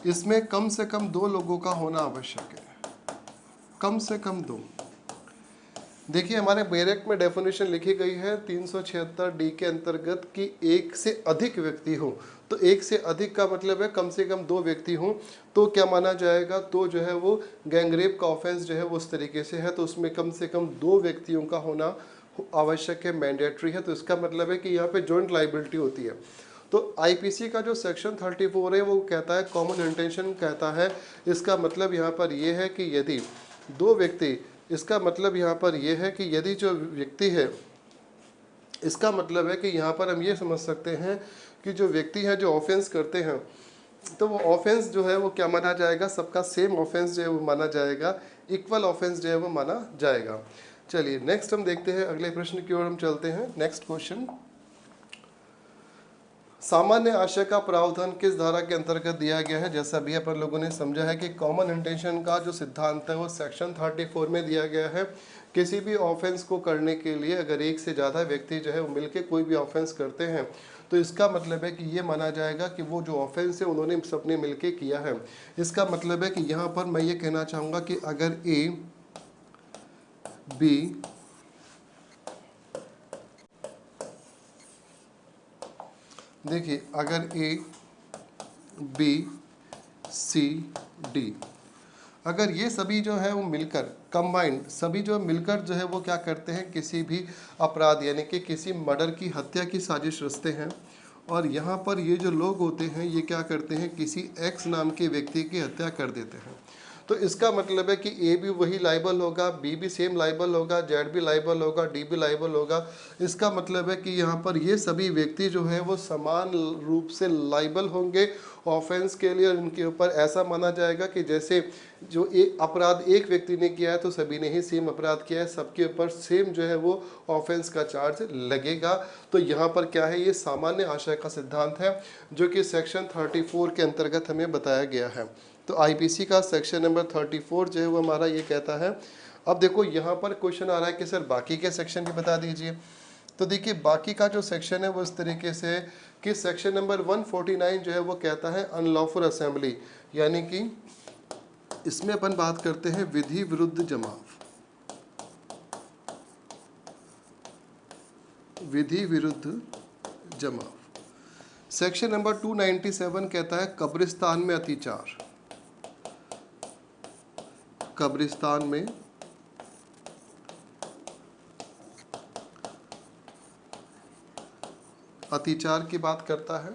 Speaker 1: इसमें कम से कम 2 लोगों का होना आवश्यक है। कम से कम 2। देखिए हमारे बैरक में डेफिनेशन लिखी गई है 376D के अंतर्गत कि 1 से अधिक व्यक्ति हो। तो 1 से अधिक का मतलब है कम से कम 2 व्यक्ति हों, तो क्या माना जाएगा? तो जो है वो गैंगरेप का ऑफेंस जो है वो उस तरीके से है, तो उसमें कम से कम 2 व्यक्तियों का होना आवश्यक है, मैंडेटरी है। तो इसका मतलब है कि यहाँ पे जॉइंट लाइबिलिटी होती है। तो आईपीसी का जो सेक्शन 34 है वो कहता है कॉमन इंटेंशन कहता है। इसका मतलब यहाँ पर ये है कि यदि 2 व्यक्ति, इसका मतलब यहाँ पर यह है कि यदि जो व्यक्ति है, इसका मतलब है कि यहाँ पर हम ये समझ सकते हैं कि जो व्यक्ति है जो ऑफेंस करते हैं, तो वो ऑफेंस जो है वो क्या माना जाएगा? सबका सेम ऑफेंस जो है वो माना जाएगा, इक्वल ऑफेंस जो है वो माना जाएगा। चलिए नेक्स्ट हम देखते हैं, अगले प्रश्न की ओर हम चलते हैं। नेक्स्ट क्वेश्चन, सामान्य आशय का प्रावधान किस धारा के अंतर्गत दिया गया है? जैसा अभी अपन लोगों ने समझा है कि कॉमन इंटेंशन का जो सिद्धांत है वो सेक्शन 34 में दिया गया है। किसी भी ऑफेंस को करने के लिए अगर 1 से ज़्यादा व्यक्ति जो है वो मिलकर कोई भी ऑफेंस करते हैं, तो इसका मतलब है कि ये माना जाएगा कि वो जो ऑफेंस है उन्होंने सबने मिलके किया है। इसका मतलब है कि यहाँ पर मैं ये कहना चाहूँगा कि अगर A, B, देखिए अगर A, B, C, D, अगर ये सभी जो है वो मिलकर कंबाइंड, सभी जो मिलकर जो है वो क्या करते हैं? किसी भी अपराध यानी कि किसी मर्डर की, हत्या की साजिश रचते हैं, और यहाँ पर ये जो लोग होते हैं ये क्या करते हैं? किसी X नाम के व्यक्ति की हत्या कर देते हैं। तो इसका मतलब है कि A भी वही लाइबल होगा, B भी सेम लाइबल होगा, Z भी लाइबल होगा, D भी लाइबल होगा। इसका मतलब है कि यहाँ पर ये सभी व्यक्ति जो है वो समान रूप से लाइबल होंगे ऑफेंस के लिए। उनके ऊपर ऐसा माना जाएगा कि जैसे जो एक अपराध एक व्यक्ति ने किया है तो सभी ने ही सेम अपराध किया है, सबके ऊपर सेम जो है वो ऑफेंस का चार्ज लगेगा। तो यहाँ पर क्या है? ये सामान्य आशय का सिद्धांत है जो कि सेक्शन 34 के अंतर्गत हमें बताया गया है। तो आईपीसी का सेक्शन नंबर 34 जो है वो हमारा ये कहता है। अब देखो यहाँ पर क्वेश्चन आ रहा है कि सर बाकी के सेक्शन भी बता दीजिए। तो देखिए बाकी का जो सेक्शन है वो इस तरीके से कि सेक्शन नंबर 149 जो है वो कहता है अनलॉफुल असेंबली, यानी कि इसमें अपन बात करते हैं विधि विरुद्ध जमाव। विधि विरुद्ध जमाव। सेक्शन नंबर 297 कहता है कब्रिस्तान में अतिचार। कब्रिस्तान में अत्याचार की बात करता है।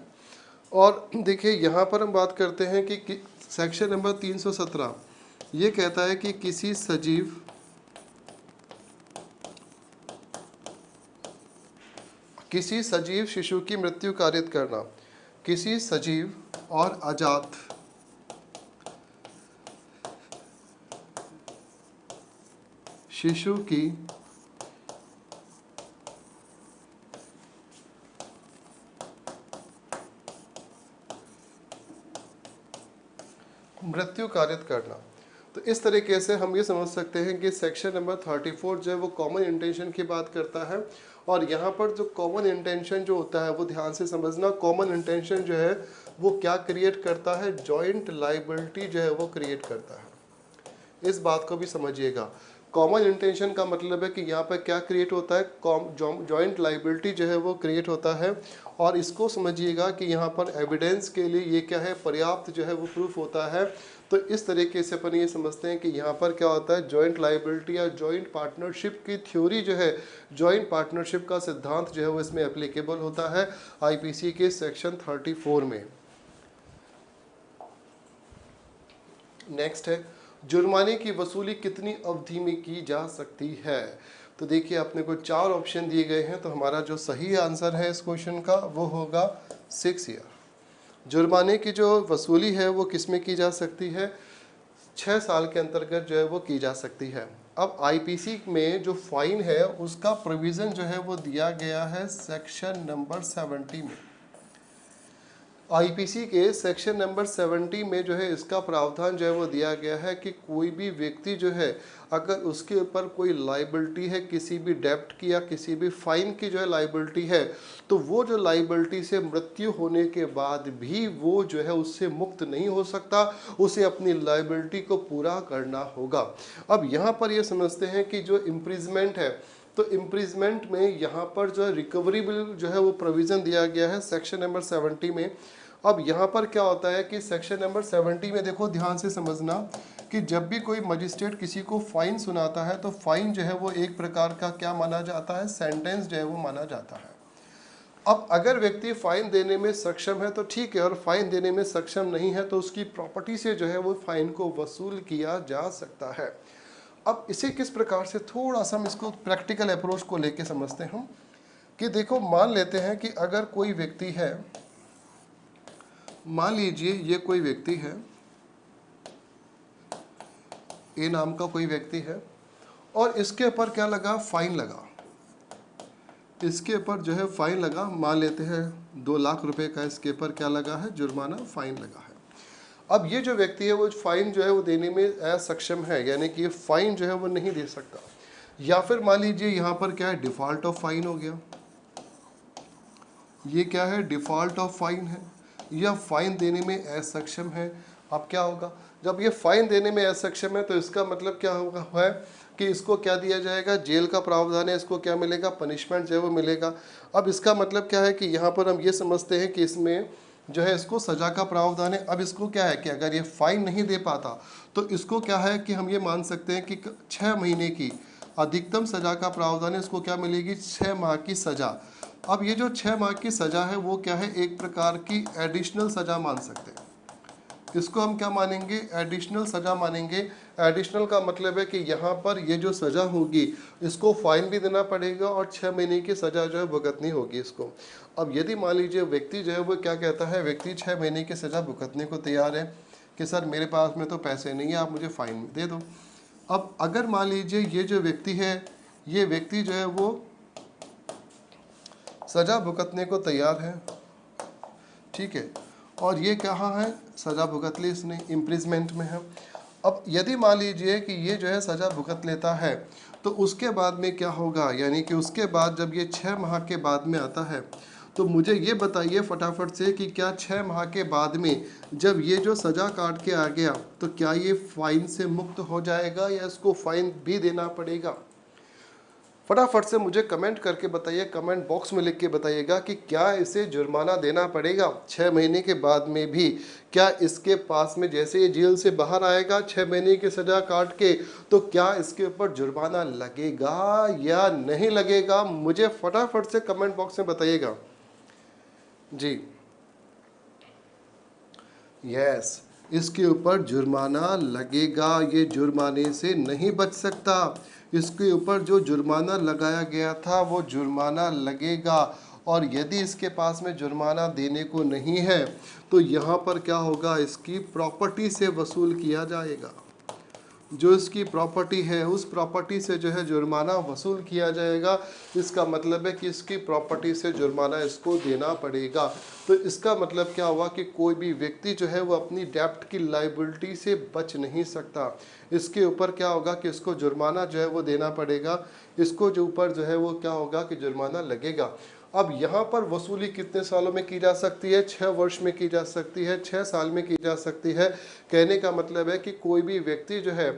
Speaker 1: और देखिए यहाँ पर हम बात करते हैं कि सेक्शन नंबर 317 ये कहता है कि किसी सजीव शिशु की मृत्यु कारित करना, किसी सजीव और अजात शिशु की मृत्यु कारित करना। तो इस तरीके से हम ये समझ सकते हैं कि सेक्शन नंबर 34 जो है वो कॉमन इंटेंशन की बात करता है। और यहाँ पर जो कॉमन इंटेंशन जो होता है वो ध्यान से समझना, कॉमन इंटेंशन जो है वो क्या क्रिएट करता है, जॉइंट लाइबिलिटी जो है वो क्रिएट करता है। इस बात को भी समझिएगा। कॉमन इंटेंशन का मतलब है कि यहाँ पर क्या क्रिएट होता है, जॉइंट लाइबिलिटी जो है वो क्रिएट होता है। और इसको समझिएगा कि यहाँ पर एविडेंस के लिए ये क्या है, पर्याप्त जो है वो प्रूफ होता है। तो इस तरीके से अपन ये समझते हैं कि यहाँ पर क्या होता है, जॉइंट लाइबिलिटी या जॉइंट पार्टनरशिप की थ्योरी जो है, जॉइंट पार्टनरशिप का सिद्धांत जो है वो इसमें एप्लीकेबल होता है आईपीसी के सेक्शन 34 में। नेक्स्ट है जुर्माने की वसूली कितनी अवधि में की जा सकती है। तो देखिए अपने को 4 ऑप्शन दिए गए हैं, तो हमारा जो सही आंसर है इस क्वेश्चन का वो होगा 6 ईयर। जुर्माने की जो वसूली है वो किस में की जा सकती है, 6 साल के अंतर्गत जो है वो की जा सकती है। अब आईपीसी में जो फाइन है उसका प्रोविज़न जो है वो दिया गया है सेक्शन नंबर 70 में। आईपीसी के सेक्शन नंबर 70 में जो है इसका प्रावधान जो है वो दिया गया है कि कोई भी व्यक्ति जो है अगर उसके ऊपर कोई लाइबिलिटी है, किसी भी डेब्ट की या किसी भी फाइन की जो है लाइबिलिटी है, तो वो जो लाइबिलिटी से मृत्यु होने के बाद भी वो जो है उससे मुक्त नहीं हो सकता, उसे अपनी लाइबिलिटी को पूरा करना होगा। अब यहाँ पर ये समझते हैं कि जो इम्प्रिजमेंट है, तो इम्प्रिजमेंट में यहाँ पर जो है रिकवरी बिल जो है वो प्रोविज़न दिया गया है सेक्शन नंबर 70 में। अब यहाँ पर क्या होता है कि सेक्शन नंबर 70 में देखो ध्यान से समझना कि जब भी कोई मजिस्ट्रेट किसी को फाइन सुनाता है तो फाइन जो है वो एक प्रकार का क्या माना जाता है, सेंटेंस जो है वो माना जाता है। अब अगर व्यक्ति फाइन देने में सक्षम है तो ठीक है, और फाइन देने में सक्षम नहीं है तो उसकी प्रॉपर्टी से जो है वो फाइन को वसूल किया जा सकता है। अब इसे किस प्रकार से थोड़ा सा हम इसको प्रैक्टिकल अप्रोच को लेके समझते हैं कि देखो मान लेते हैं कि अगर कोई व्यक्ति है, मान लीजिए ये कोई व्यक्ति है, ए नाम का कोई व्यक्ति है और इसके ऊपर क्या लगा, फाइन लगा। इसके ऊपर जो है फाइन लगा, मान लेते हैं 2 लाख रुपए का इसके ऊपर क्या लगा है, जुर्माना फाइन लगा है। अब ये जो व्यक्ति है वो फाइन जो है वो देने में असक्षम है, यानी कि ये फाइन जो है वो नहीं दे सकता। या फिर मान लीजिए यहाँ पर क्या है, डिफ़ॉल्ट ऑफ फाइन हो गया। ये क्या है, डिफ़ॉल्ट ऑफ फाइन है, या फाइन देने में असक्षम है। अब क्या होगा, जब ये फाइन देने में असक्षम है तो इसका मतलब क्या होगा है कि इसको क्या दिया जाएगा, जेल का प्रावधान है, इसको क्या मिलेगा, पनिशमेंट जो है वो मिलेगा। अब इसका मतलब क्या है कि यहाँ पर हम ये समझते हैं कि इसमें जो है इसको सज़ा का प्रावधान है। अब इसको क्या है कि अगर ये फाइन नहीं दे पाता तो इसको क्या है कि हम ये मान सकते हैं कि 6 महीने की अधिकतम सज़ा का प्रावधान है, इसको क्या मिलेगी, 6 माह की सज़ा। अब ये जो 6 माह की सज़ा है वो क्या है, एक प्रकार की एडिशनल सज़ा मान सकते हैं। इसको हम क्या मानेंगे, एडिशनल सज़ा मानेंगे। एडिशनल का मतलब है कि यहाँ पर ये जो सज़ा होगी इसको फाइन भी देना पड़ेगा और 6 महीने की सज़ा जो है भुगतनी होगी इसको। अब यदि मान लीजिए व्यक्ति जो है वो क्या कहता है, व्यक्ति 6 महीने की सज़ा भुगतने को तैयार है कि सर मेरे पास में तो पैसे नहीं है, आप मुझे फ़ाइन दे दो। अब अगर मान लीजिए ये जो व्यक्ति है, ये व्यक्ति जो है वो सज़ा भुगतने को तैयार है, ठीक है, और ये कहाँ है, सज़ा भुगत ली इसने, इम्प्रिजमेंट में है। अब यदि मान लीजिए कि ये जो है सज़ा भुगत लेता है तो उसके बाद में क्या होगा, यानी कि उसके बाद जब ये 6 माह के बाद में आता है तो मुझे ये बताइए फटाफट से कि क्या 6 माह के बाद में जब ये जो सज़ा काट के आ गया तो क्या ये फाइन से मुक्त हो जाएगा या इसको फाइन भी देना पड़ेगा। फटाफट से मुझे कमेंट करके बताइए, कमेंट बॉक्स में लिख के बताइएगा कि क्या इसे जुर्माना देना पड़ेगा 6 महीने के बाद में भी। क्या इसके पास में जैसे ये जेल से बाहर आएगा 6 महीने की सज़ा काट के, तो क्या इसके ऊपर जुर्माना लगेगा या नहीं लगेगा? मुझे फटाफट से कमेंट बॉक्स में बताइएगा जी। यस, इसके ऊपर जुर्माना लगेगा, ये जुर्माने से नहीं बच सकता। इसके ऊपर जो जुर्माना लगाया गया था वो जुर्माना लगेगा। और यदि इसके पास में जुर्माना देने को नहीं है तो यहाँ पर क्या होगा, इसकी प्रॉपर्टी से वसूल किया जाएगा। जो इसकी प्रॉपर्टी है उस प्रॉपर्टी से जो है जुर्माना वसूल किया जाएगा। इसका मतलब है कि इसकी प्रॉपर्टी से जुर्माना इसको देना पड़ेगा। तो इसका मतलब क्या हुआ कि कोई भी व्यक्ति जो है वो अपनी डेप्ट की लाइबिलिटी से बच नहीं सकता। इसके ऊपर क्या होगा कि इसको जुर्माना जो है वो देना पड़ेगा। इसको जो ऊपर जो है वो क्या होगा कि जुर्माना लगेगा। अब यहाँ पर वसूली कितने सालों में की जा सकती है? 6 वर्ष में की जा सकती है, 6 साल में की जा सकती है। कहने का मतलब है कि कोई भी व्यक्ति जो है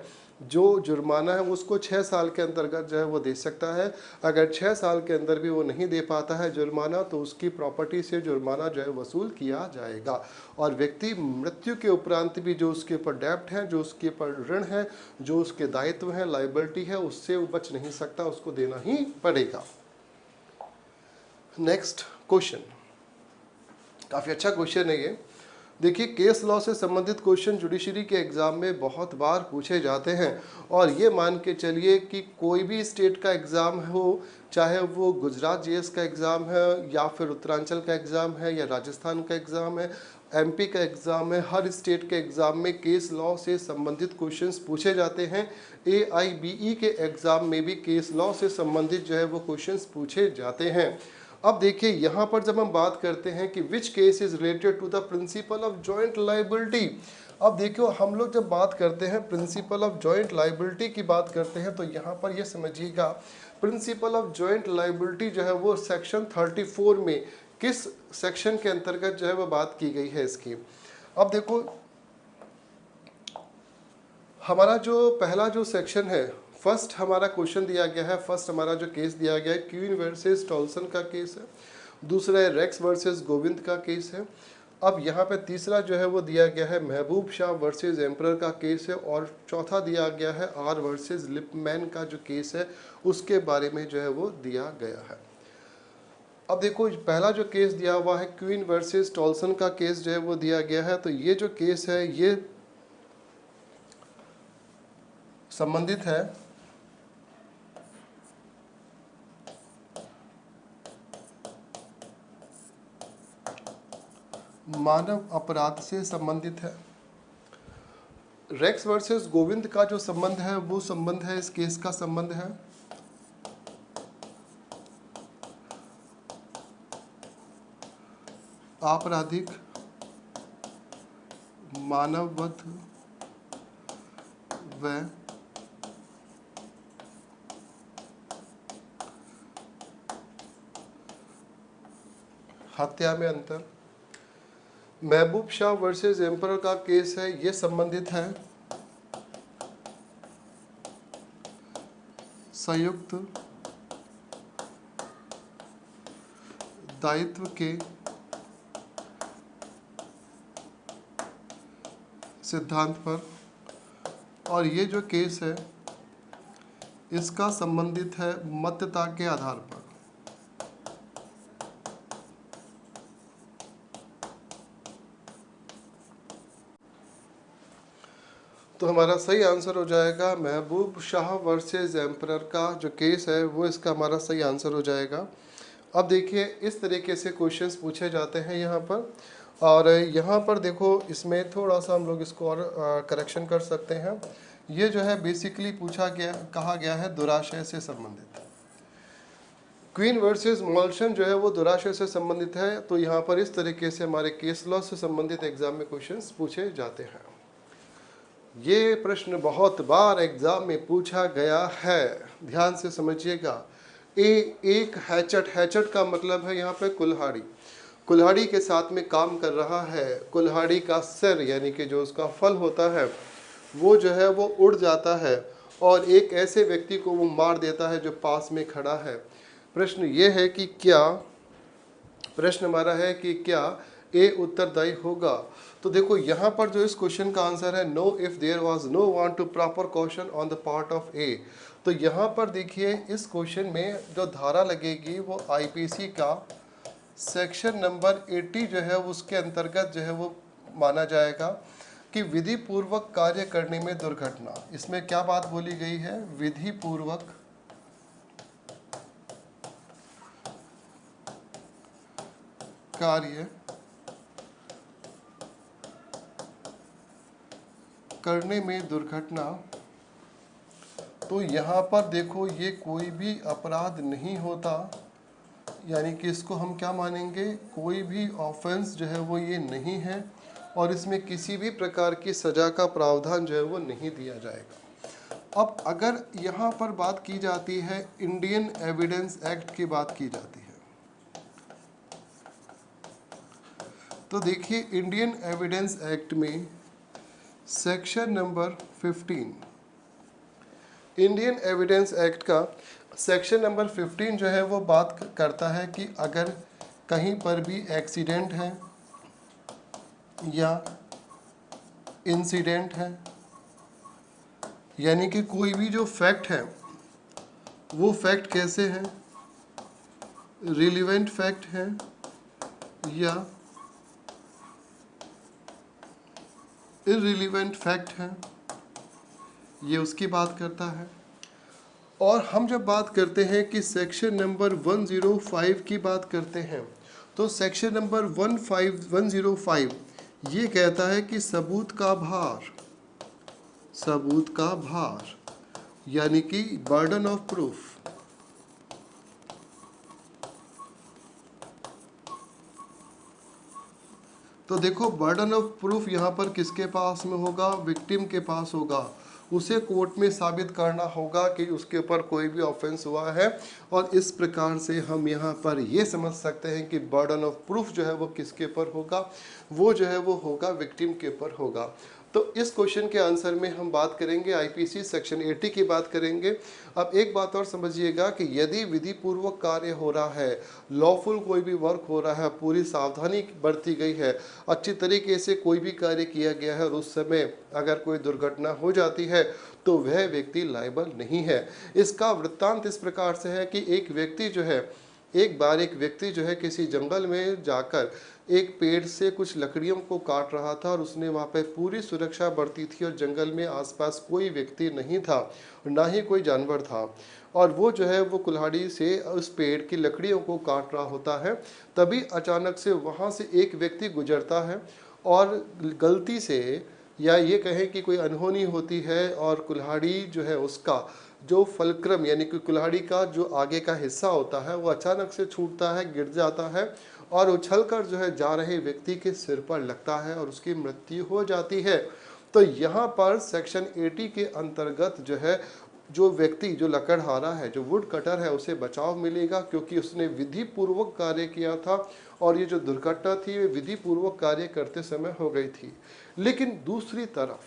Speaker 1: जो जुर्माना है उसको 6 साल के अंतर्गत जो है वो दे सकता है। अगर 6 साल के अंदर भी वो नहीं दे पाता है जुर्माना तो उसकी प्रॉपर्टी से जुर्माना जो है वसूल किया जाएगा। और व्यक्ति मृत्यु के उपरांत भी जो उसके ऊपर डेप्ट है, जो उसके ऊपर ऋण है, जो उसके दायित्व है, लाइबिलिटी है, उससे वो बच नहीं सकता, उसको देना ही पड़ेगा। नेक्स्ट क्वेश्चन, काफ़ी अच्छा क्वेश्चन है ये। देखिए, केस लॉ से संबंधित क्वेश्चन जुडिशरी के एग्ज़ाम में बहुत बार पूछे जाते हैं। और ये मान के चलिए कि कोई भी स्टेट का एग्ज़ाम हो, चाहे वो गुजरात जीएस का एग्ज़ाम है या फिर उत्तरांचल का एग्ज़ाम है या राजस्थान का एग्ज़ाम है, एमपी का एग्ज़ाम है, हर स्टेट के एग्ज़ाम में केस लॉ से संबंधित क्वेश्चंस पूछे जाते हैं। AIBE के एग्ज़ाम में भी केस लॉ से संबंधित जो है वो क्वेश्चंस पूछे जाते हैं। अब देखिए यहाँ पर जब हम बात करते हैं कि which case is related to the principle of joint liability. अब देखियो, हम लोग जब बात करते हैं प्रिंसिपल ऑफ जॉइंट लाइबिलिटी की बात करते हैं तो यहाँ पर ये समझिएगा, प्रिंसिपल ऑफ जॉइंट लाइबिलिटी जो है वो सेक्शन 34 में किस सेक्शन के अंतर्गत जो है वो बात की गई है इसकी। अब देखो, हमारा जो पहला जो सेक्शन है, फर्स्ट हमारा क्वेश्चन दिया गया है, फर्स्ट हमारा जो केस दिया गया है क्वीन वर्सेस टॉल्सन का केस है। दूसरा है रेक्स वर्सेस गोविंद का केस है। अब यहाँ पे तीसरा जो है वो दिया गया है महबूब शाह वर्सेस एम्परर का केस है। और चौथा दिया गया है आर वर्सेस लिपमैन का जो केस है उसके बारे में जो है वो दिया गया है। अब देखो, पहला जो केस दिया हुआ है क्वीन वर्सेस टॉल्सन का केस जो है वो दिया गया है। तो ये जो केस है ये संबंधित है मानव अपराध से संबंधित है। रेक्स वर्सेस गोविंद का जो संबंध है वो संबंध है, इस केस का संबंध है आपराधिक मानववध व हत्या में अंतर। महबूब शाह वर्सेस एम्परर का केस है, ये संबंधित है संयुक्त दायित्व के सिद्धांत पर। और ये जो केस है इसका संबंधित है मत्यता के आधार पर। तो हमारा सही आंसर हो जाएगा महबूब शाह वर्सेस एम्परर का जो केस है वो इसका हमारा सही आंसर हो जाएगा। अब देखिए, इस तरीके से क्वेश्चंस पूछे जाते हैं यहाँ पर। और यहाँ पर देखो, इसमें थोड़ा सा हम लोग इसको और करेक्शन कर सकते हैं। ये जो है बेसिकली कहा गया है दुराशय से संबंधित। क्वीन वर्सेस मॉल्शन जो है वो दुराशय से संबंधित है। तो यहाँ पर इस तरीके से हमारे केस लॉ से संबंधित एग्जाम में क्वेश्चंस पूछे जाते हैं। ये प्रश्न बहुत बार एग्जाम में पूछा गया है, ध्यान से समझिएगा। एक हैचट का मतलब है यहाँ पे कुल्हाड़ी के साथ में काम कर रहा है। कुल्हाड़ी का सिर यानी कि जो उसका फल होता है वो जो है वो उड़ जाता है और एक ऐसे व्यक्ति को वो मार देता है जो पास में खड़ा है। प्रश्न ये है कि क्या, प्रश्न हमारा है कि क्या ए उत्तरदायी होगा। तो देखो यहाँ पर जो इस क्वेश्चन का आंसर है no if there was no want to proper question on the part of A. तो यहाँ पर देखिए इस क्वेश्चन में जो धारा लगेगी वो आईपीसी का सेक्शन नंबर 80 जो है उसके अंतर्गत जो है वो माना जाएगा कि विधि पूर्वक कार्य करने में दुर्घटना। इसमें क्या बात बोली गई है, विधि पूर्वक कार्य करने में दुर्घटना। तो यहाँ पर देखो ये कोई भी अपराध नहीं होता, यानी कि इसको हम क्या मानेंगे, कोई भी ऑफेंस जो है वो ये नहीं है और इसमें किसी भी प्रकार की सज़ा का प्रावधान जो है वो नहीं दिया जाएगा। अब अगर यहाँ पर बात की जाती है इंडियन एविडेंस एक्ट की बात की जाती है, तो देखिए इंडियन एविडेंस एक्ट में section number 15, Indian evidence act का सेक्शन नंबर 15 जो है वो बात करता है कि अगर कहीं पर भी एक्सीडेंट है या इंसिडेंट है, यानी कि कोई भी जो फैक्ट है वो फैक्ट कैसे है, रिलेवेंट फैक्ट है या इररिलेवेंट फैक्ट है, ये उसकी बात करता है। और हम जब बात करते हैं कि सेक्शन नंबर 105 की बात करते हैं, तो सेक्शन नंबर 105 ये कहता है कि सबूत का भार, सबूत का भार यानी कि बर्डन ऑफ प्रूफ, तो देखो बर्डन ऑफ प्रूफ यहाँ पर किसके पास में होगा, विक्टिम के पास होगा। उसे कोर्ट में साबित करना होगा कि उसके ऊपर कोई भी ऑफेंस हुआ है, और इस प्रकार से हम यहाँ पर ये समझ सकते हैं कि बर्डन ऑफ प्रूफ जो है वो किसके ऊपर होगा, वो जो है वो होगा विक्टिम के ऊपर होगा। तो इस क्वेश्चन के आंसर में हम बात करेंगे आईपीसी सेक्शन 80 की बात करेंगे। अब एक बात और समझिएगा कि यदि विधि पूर्वक कार्य हो रहा है, लॉफुल कोई भी वर्क हो रहा है, पूरी सावधानी बरती गई है, अच्छी तरीके से कोई भी कार्य किया गया है और उस समय अगर कोई दुर्घटना हो जाती है तो वह व्यक्ति लायबल नहीं है। इसका वृत्तांत इस प्रकार से है कि एक व्यक्ति जो है, एक बार एक व्यक्ति जो है किसी जंगल में जाकर एक पेड़ से कुछ लकड़ियों को काट रहा था और उसने वहाँ पे पूरी सुरक्षा बरती थी और जंगल में आसपास कोई व्यक्ति नहीं था, ना ही कोई जानवर था, और वो जो है वो कुल्हाड़ी से उस पेड़ की लकड़ियों को काट रहा होता है। तभी अचानक से वहाँ से एक व्यक्ति गुजरता है और गलती से, या ये कहें कि कोई अनहोनी होती है, और कुल्हाड़ी जो है उसका जो फलक्रम यानी कि कुल्हाड़ी का जो आगे का हिस्सा होता है वो अचानक से छूटता है, गिर जाता है और उछलकर जो है जा रहे व्यक्ति के सिर पर लगता है और उसकी मृत्यु हो जाती है। तो यहाँ पर सेक्शन 80 के अंतर्गत जो है जो व्यक्ति जो लकड़हारा है, जो वुड कटर है, उसे बचाव मिलेगा क्योंकि उसने विधि पूर्वक कार्य किया था और ये जो दुर्घटना थी वे विधि पूर्वक कार्य करते समय हो गई थी। लेकिन दूसरी तरफ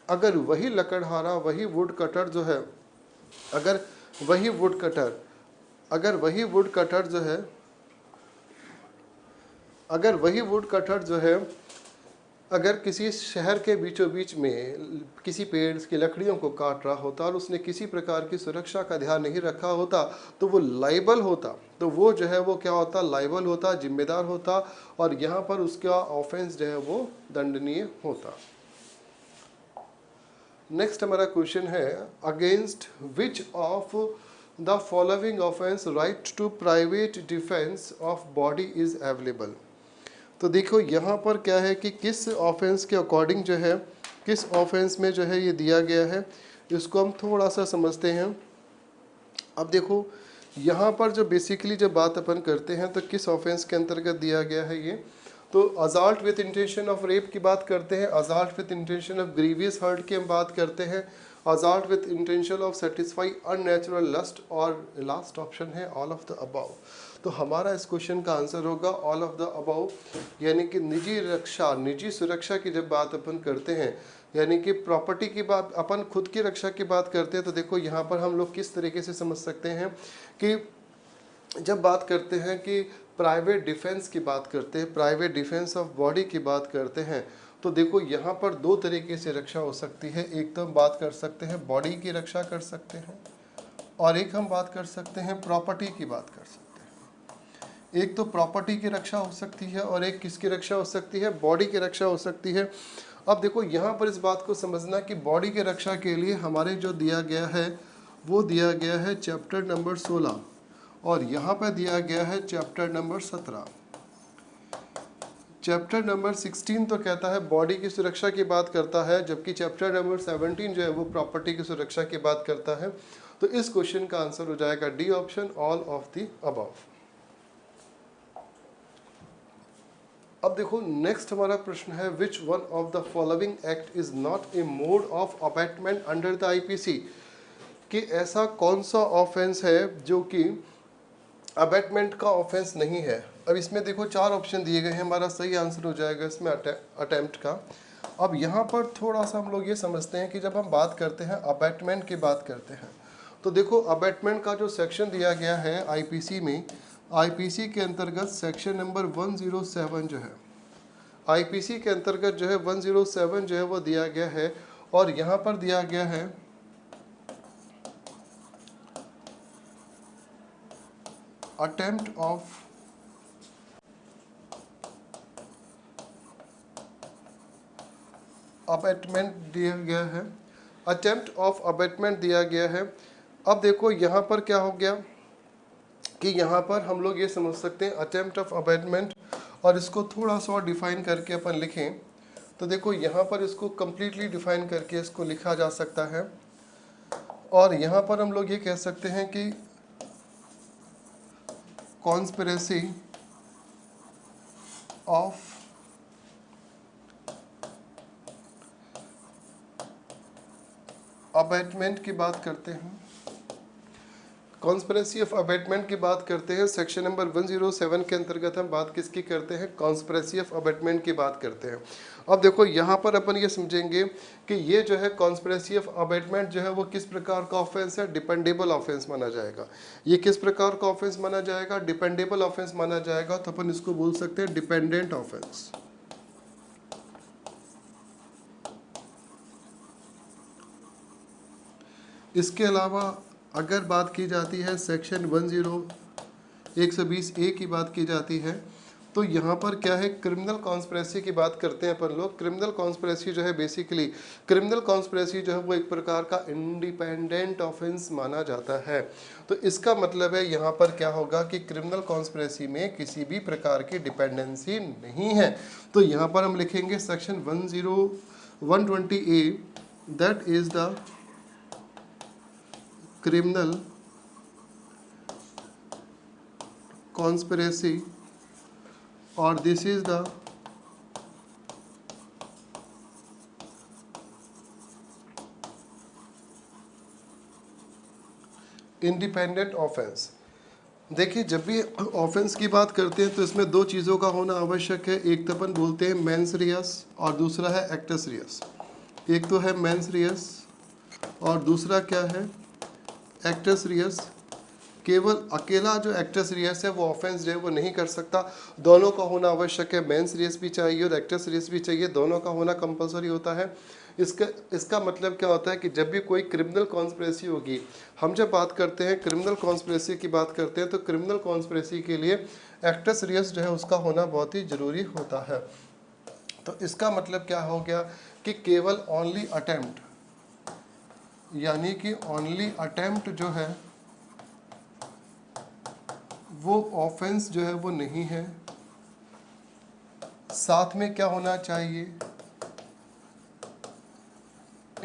Speaker 1: अगर वही लकड़हारा, वही वुड कटर जो है, अगर वही वुड कटर जो है, अगर वही वुड कटर जो है अगर किसी शहर के बीचों बीच में किसी पेड़ की लकड़ियों को काट रहा होता और उसने किसी प्रकार की सुरक्षा का ध्यान नहीं रखा होता तो वो लाइबल होता, तो वो जो है वो क्या होता, लाइबल होता, जिम्मेदार होता, और यहाँ पर उसका ऑफेंस जो है वो दंडनीय होता। नेक्स्ट हमारा क्वेश्चन है, against which of the following offence right to private defence of body is available. तो देखो यहाँ पर क्या है कि किस ऑफेंस के अकॉर्डिंग जो है, किस ऑफेंस में जो है ये दिया गया है, इसको हम थोड़ा सा समझते हैं। अब देखो यहाँ पर जो बेसिकली जब बात अपन करते हैं तो किस ऑफेंस के अंतर्गत दिया गया है ये, तो assault with intention of rape की बात करते हैं, assault with intention of grievous hurt की हम बात करते हैं, assault with intention of satisfy unnatural lust, और लास्ट ऑप्शन है ऑल ऑफ द अबव। तो हमारा इस क्वेश्चन का आंसर होगा ऑल ऑफ द अबव। यानी कि निजी रक्षा, निजी सुरक्षा की जब बात अपन करते हैं, यानी कि प्रॉपर्टी की बात, अपन खुद की रक्षा की बात करते हैं, तो देखो यहाँ पर हम लोग किस तरीके से समझ सकते हैं कि जब बात करते हैं कि प्राइवेट डिफेंस की बात करते हैं, प्राइवेट डिफेंस ऑफ बॉडी की बात करते हैं, तो देखो यहाँ पर दो तरीके से रक्षा हो सकती है। एक तो हम बात कर सकते हैं बॉडी की रक्षा कर सकते हैं, और एक हम बात कर सकते हैं प्रॉपर्टी की बात कर सकते हैं। एक तो प्रॉपर्टी की रक्षा हो सकती है और एक किसकी रक्षा हो सकती है, बॉडी की रक्षा हो सकती है। अब देखो यहाँ पर इस बात को समझना कि बॉडी की रक्षा के लिए हमारे जो दिया गया है वो दिया गया है चैप्टर नंबर 16, और यहाँ पर दिया गया है चैप्टर नंबर 17। चैप्टर नंबर 16 तो कहता है बॉडी की सुरक्षा की बात करता है, जबकि चैप्टर नंबर 17 जो है वो प्रॉपर्टी की सुरक्षा की बात करता है। तो इस क्वेश्चन का आंसर हो जाएगा D option, all of the above. अब देखो नेक्स्ट हमारा प्रश्न है, विच one of the following act is not a mode of abatement under the IPC, कि ऐसा कौन सा ऑफेंस है जो कि अबैटमेंट का ऑफेंस नहीं है। अब इसमें देखो 4 ऑप्शन दिए गए हैं, हमारा सही आंसर हो जाएगा इसमें अटेम्प्ट का। अब यहाँ पर थोड़ा सा हम लोग ये समझते हैं कि जब हम बात करते हैं अबैटमेंट की बात करते हैं, तो देखो अबैटमेंट का जो सेक्शन दिया गया है आईपीसी में, आईपीसी के अंतर्गत सेक्शन नंबर 107 जो है, आईपीसी के अंतर्गत जो है 107 जो है वो दिया गया है, और यहाँ पर दिया गया है अटेम्प्ट ऑफ अबैटमेंट दिया गया है, अटेम्प्ट ऑफ अबैटमेंट दिया गया है। अब देखो यहाँ पर क्या हो गया कि यहाँ पर हम लोग ये समझ सकते हैं अटेम्प्ट ऑफ अबैटमेंट, और इसको थोड़ा सा और डिफाइन करके अपन लिखें तो देखो यहाँ पर इसको कंप्लीटली डिफाइन करके इसको लिखा जा सकता है, और यहाँ पर हम लोग ये कह सकते हैं कि कॉन्स्पिरेसी ऑफ अबैटमेंट की बात करते हैं, कॉन्स्पिरेसी ऑफ अबैटमेंट की बात करते हैं। सेक्शन नंबर 107 के अंतर्गत हम बात किसकी करते हैं, कॉन्स्पिरेसी ऑफ अबैटमेंट की बात करते हैं। अब देखो यहाँ पर अपन ये समझेंगे कि ये जो है कॉन्स्पिरेसी ऑफ अबैटमेंट जो है वो किस प्रकार का ऑफेंस है, डिपेंडेबल ऑफेंस माना जाएगा। ये किस प्रकार का ऑफेंस माना जाएगा, डिपेंडेबल ऑफेंस माना जाएगा, तो अपन इसको बोल सकते हैं डिपेंडेंट ऑफेंस। इसके अलावा अगर बात की जाती है सेक्शन 120A की बात की जाती है, तो यहाँ पर क्या है, क्रिमिनल कॉन्स्पिरेसी की बात करते हैं अपन लोग। क्रिमिनल कॉन्स्पिरेसी जो है बेसिकली, क्रिमिनल कॉन्स्पिरेसी जो है वो एक प्रकार का इंडिपेंडेंट ऑफेंस माना जाता है। तो इसका मतलब है यहाँ पर क्या होगा कि क्रिमिनल कॉन्स्पिरेसी में किसी भी प्रकार की डिपेंडेंसी नहीं है। तो यहाँ पर हम लिखेंगे section 120A, that is the criminal conspiracy, or this is the independent offense। देखिए जब भी ऑफेंस की बात करते हैं तो इसमें 2 चीज़ों का होना आवश्यक है। एक तो अपन बोलते हैं मेंस रियस और दूसरा है एक्टस रियस। एक तो है मेंस रियस और दूसरा क्या है, एक्टस रियस। केवल अकेला जो एक्टस रियस है वो ऑफेंस जो है वो नहीं कर सकता, दोनों का होना आवश्यक है। मेंस रियस भी चाहिए और एक्टस रियस भी चाहिए, दोनों का होना कंपलसरी होता है। इसका मतलब क्या होता है कि जब भी कोई क्रिमिनल कॉन्स्पिरेसी होगी, हम जब बात करते हैं क्रिमिनल कॉन्स्पिरेसी की बात करते हैं, तो क्रिमिनल कॉन्स्पिरेसी के लिए एक्टस रियस जो है उसका होना बहुत ही ज़रूरी होता है। तो इसका मतलब क्या हो गया कि केवल ओनली अटेम्प्ट, यानी कि ओनली अटेम्प्ट जो है वो ऑफेंस जो है वो नहीं है। साथ में क्या होना चाहिए,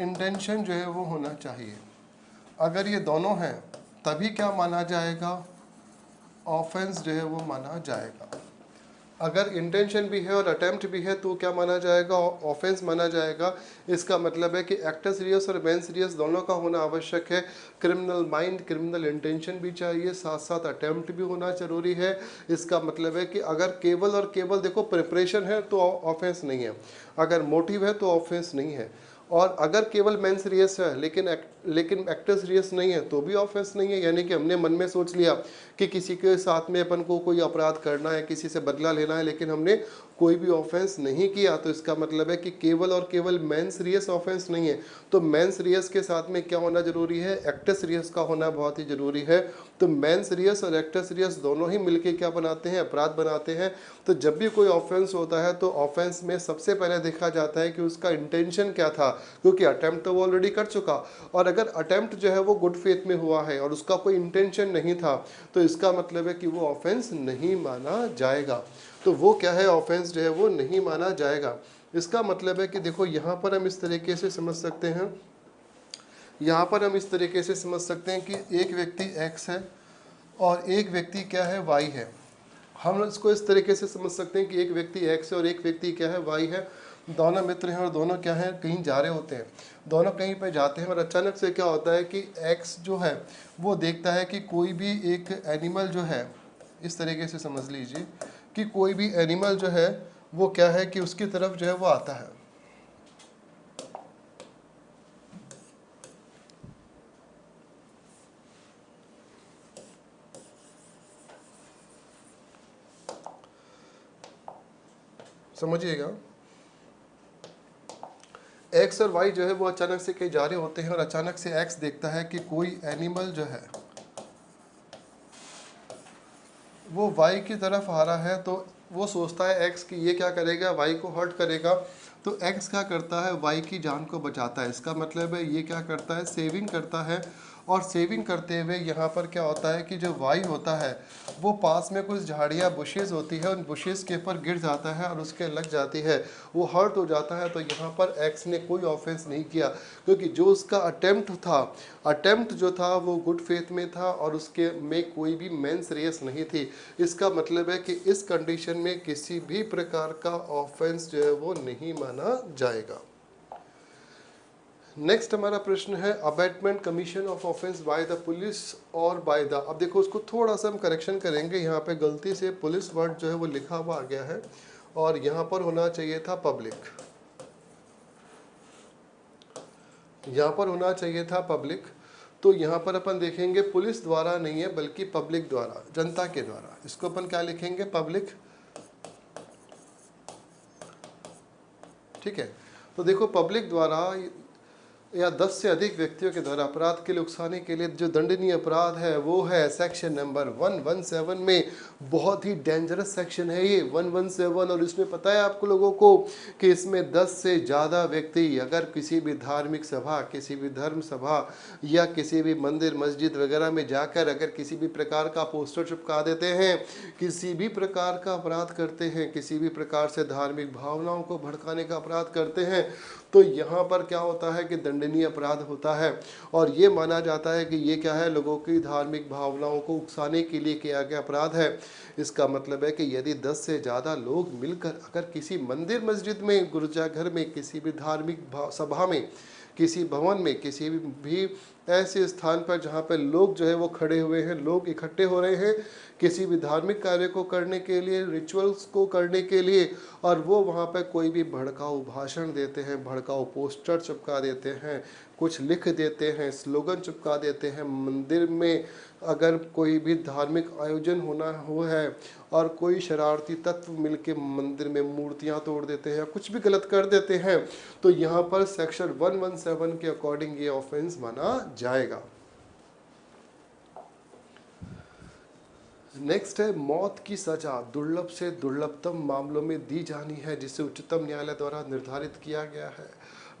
Speaker 1: इंटेंशन जो है वो होना चाहिए। अगर ये दोनों हैं तभी क्या माना जाएगा, ऑफेंस जो है वो माना जाएगा। अगर इंटेंशन भी है और अटेम्प्ट भी है तो क्या माना जाएगा, ऑफेंस माना जाएगा। इसका मतलब है कि एक्टर सीरियस और मेन सीरियस दोनों का होना आवश्यक है। क्रिमिनल माइंड, क्रिमिनल इंटेंशन भी चाहिए, साथ साथ अटेम्प्ट भी होना जरूरी है। इसका मतलब है कि अगर केवल और केवल देखो प्रिपरेशन है तो ऑफेंस नहीं है, अगर मोटिव है तो ऑफेंस नहीं है, और अगर केवल मेन सीरियस है लेकिन एक्टर सीरियस नहीं है तो भी ऑफेंस नहीं है। यानी कि हमने मन में सोच लिया कि किसी के साथ में अपन को कोई अपराध करना है, किसी से बदला लेना है, लेकिन हमने कोई भी ऑफेंस नहीं किया, तो इसका मतलब है कि केवल और केवल मेन सीरियस ऑफेंस नहीं है। तो मेन सीरियस के साथ में क्या होना जरूरी है, एक्टर सीरियस का होना बहुत ही जरूरी है। तो मेन सीरियस और एक्टर सीरियस दोनों ही मिलके क्या बनाते हैं, अपराध बनाते हैं। तो जब भी कोई ऑफेंस होता है तो ऑफेंस में सबसे पहले देखा जाता है कि उसका इंटेंशन क्या था, क्योंकि अटेम्प्ट तो वो ऑलरेडी कर चुका, और अगर अटेम्प्ट जो है वो गुड फेथ में हुआ है और उसका कोई इंटेंशन नहीं था तो इसका मतलब है कि वो ऑफेंस नहीं माना जाएगा। तो वो क्या है, ऑफेंस जो है वो नहीं माना जाएगा। इसका मतलब है कि देखो यहाँ पर हम इस तरीके से समझ सकते हैं, यहाँ पर हम इस तरीके से समझ सकते हैं कि एक व्यक्ति एक्स है और एक व्यक्ति क्या है, वाई है। हम इसको इस तरीके से समझ सकते हैं कि एक व्यक्ति एक्स है और एक व्यक्ति क्या है, वाई है। दोनों मित्र हैं और दोनों क्या है, कहीं जा रहे होते हैं, दोनों कहीं पे जाते हैं और अचानक से क्या होता है कि एक्स जो है वो देखता है कि कोई भी एक एनिमल जो है, इस तरीके से समझ लीजिए कि कोई भी एनिमल जो है वो क्या है कि उसकी तरफ जो है वो आता है। समझिएगा, एक्स और वाई जो है वो अचानक से कहीं जा रहे होते हैं और अचानक से एक्स देखता है कि कोई एनिमल जो है वो वाई की तरफ आ रहा है। तो वो सोचता है एक्स कि ये क्या करेगा, वाई को हर्ट करेगा। तो एक्स क्या करता है, वाई की जान को बचाता है। इसका मतलब है ये क्या करता है, सेविंग करता है। और सेविंग करते हुए यहाँ पर क्या होता है कि जो वाई होता है वो पास में कुछ झाड़ियाँ बुशेस होती है, उन बुशेस के ऊपर गिर जाता है और उसके लग जाती है, वो हर्ट हो जाता है। तो यहाँ पर एक्स ने कोई ऑफेंस नहीं किया, क्योंकि जो उसका अटेम्प्ट जो था वो गुड फेथ में था और उसके में कोई भी मेन सीरियस नहीं थी। इसका मतलब है कि इस कंडीशन में किसी भी प्रकार का ऑफेंस जो है वो नहीं माना जाएगा। नेक्स्ट हमारा प्रश्न है, abatement commission of offence by the police और बाय द, अब देखो उसको थोड़ा सा हम करेक्शन करेंगे। यहाँ पे गलती से पुलिस वर्ड जो है वो लिखा हुआ आ गया है और यहाँ पर होना चाहिए था पब्लिक, यहाँ पर होना चाहिए था पब्लिक। तो यहाँ पर अपन देखेंगे पुलिस द्वारा नहीं है बल्कि पब्लिक द्वारा, जनता के द्वारा। इसको अपन क्या लिखेंगे, पब्लिक। ठीक है, तो देखो पब्लिक द्वारा या 10 से अधिक व्यक्तियों के द्वारा अपराध के लिए उकसाने के लिए जो दंडनीय अपराध है वो है सेक्शन नंबर 117 में। बहुत ही डेंजरस सेक्शन है ये 117, और इसमें पता है आपको लोगों को कि इसमें 10 से ज़्यादा व्यक्ति अगर किसी भी धार्मिक सभा, किसी भी धर्म सभा या किसी भी मंदिर मस्जिद वगैरह में जाकर अगर किसी भी प्रकार का पोस्टर चिपका देते हैं, किसी भी प्रकार का अपराध करते हैं, किसी भी प्रकार से धार्मिक भावनाओं को भड़काने का अपराध करते हैं, तो यहाँ पर क्या होता है कि दंडनीय अपराध होता है। और ये माना जाता है कि ये क्या है, लोगों की धार्मिक भावनाओं को उकसाने के लिए किया गया अपराध है। इसका मतलब है कि यदि 10 से ज़्यादा लोग मिलकर अगर किसी मंदिर मस्जिद में, गिरजाघर में, किसी भी धार्मिक सभा में, किसी भवन में, किसी भी ऐसे स्थान पर जहाँ पर लोग जो है वो खड़े हुए हैं, लोग इकट्ठे हो रहे हैं किसी भी धार्मिक कार्य को करने के लिए, रिचुअल्स को करने के लिए, और वो वहाँ पर कोई भी भड़काऊ भाषण देते हैं, भड़काऊ पोस्टर चिपका देते हैं, कुछ लिख देते हैं, स्लोगन चिपका देते हैं। मंदिर में अगर कोई भी धार्मिक आयोजन होना हो है और कोई शरारती तत्व मिलके मंदिर में मूर्तियां तोड़ देते हैं या कुछ भी गलत कर देते हैं, तो यहाँ पर सेक्शन 117 के अकॉर्डिंग ये ऑफेंस माना जाएगा। नेक्स्ट है, मौत की सजा दुर्लभ से दुर्लभतम मामलों में दी जानी है जिसे उच्चतम न्यायालय द्वारा निर्धारित किया गया है।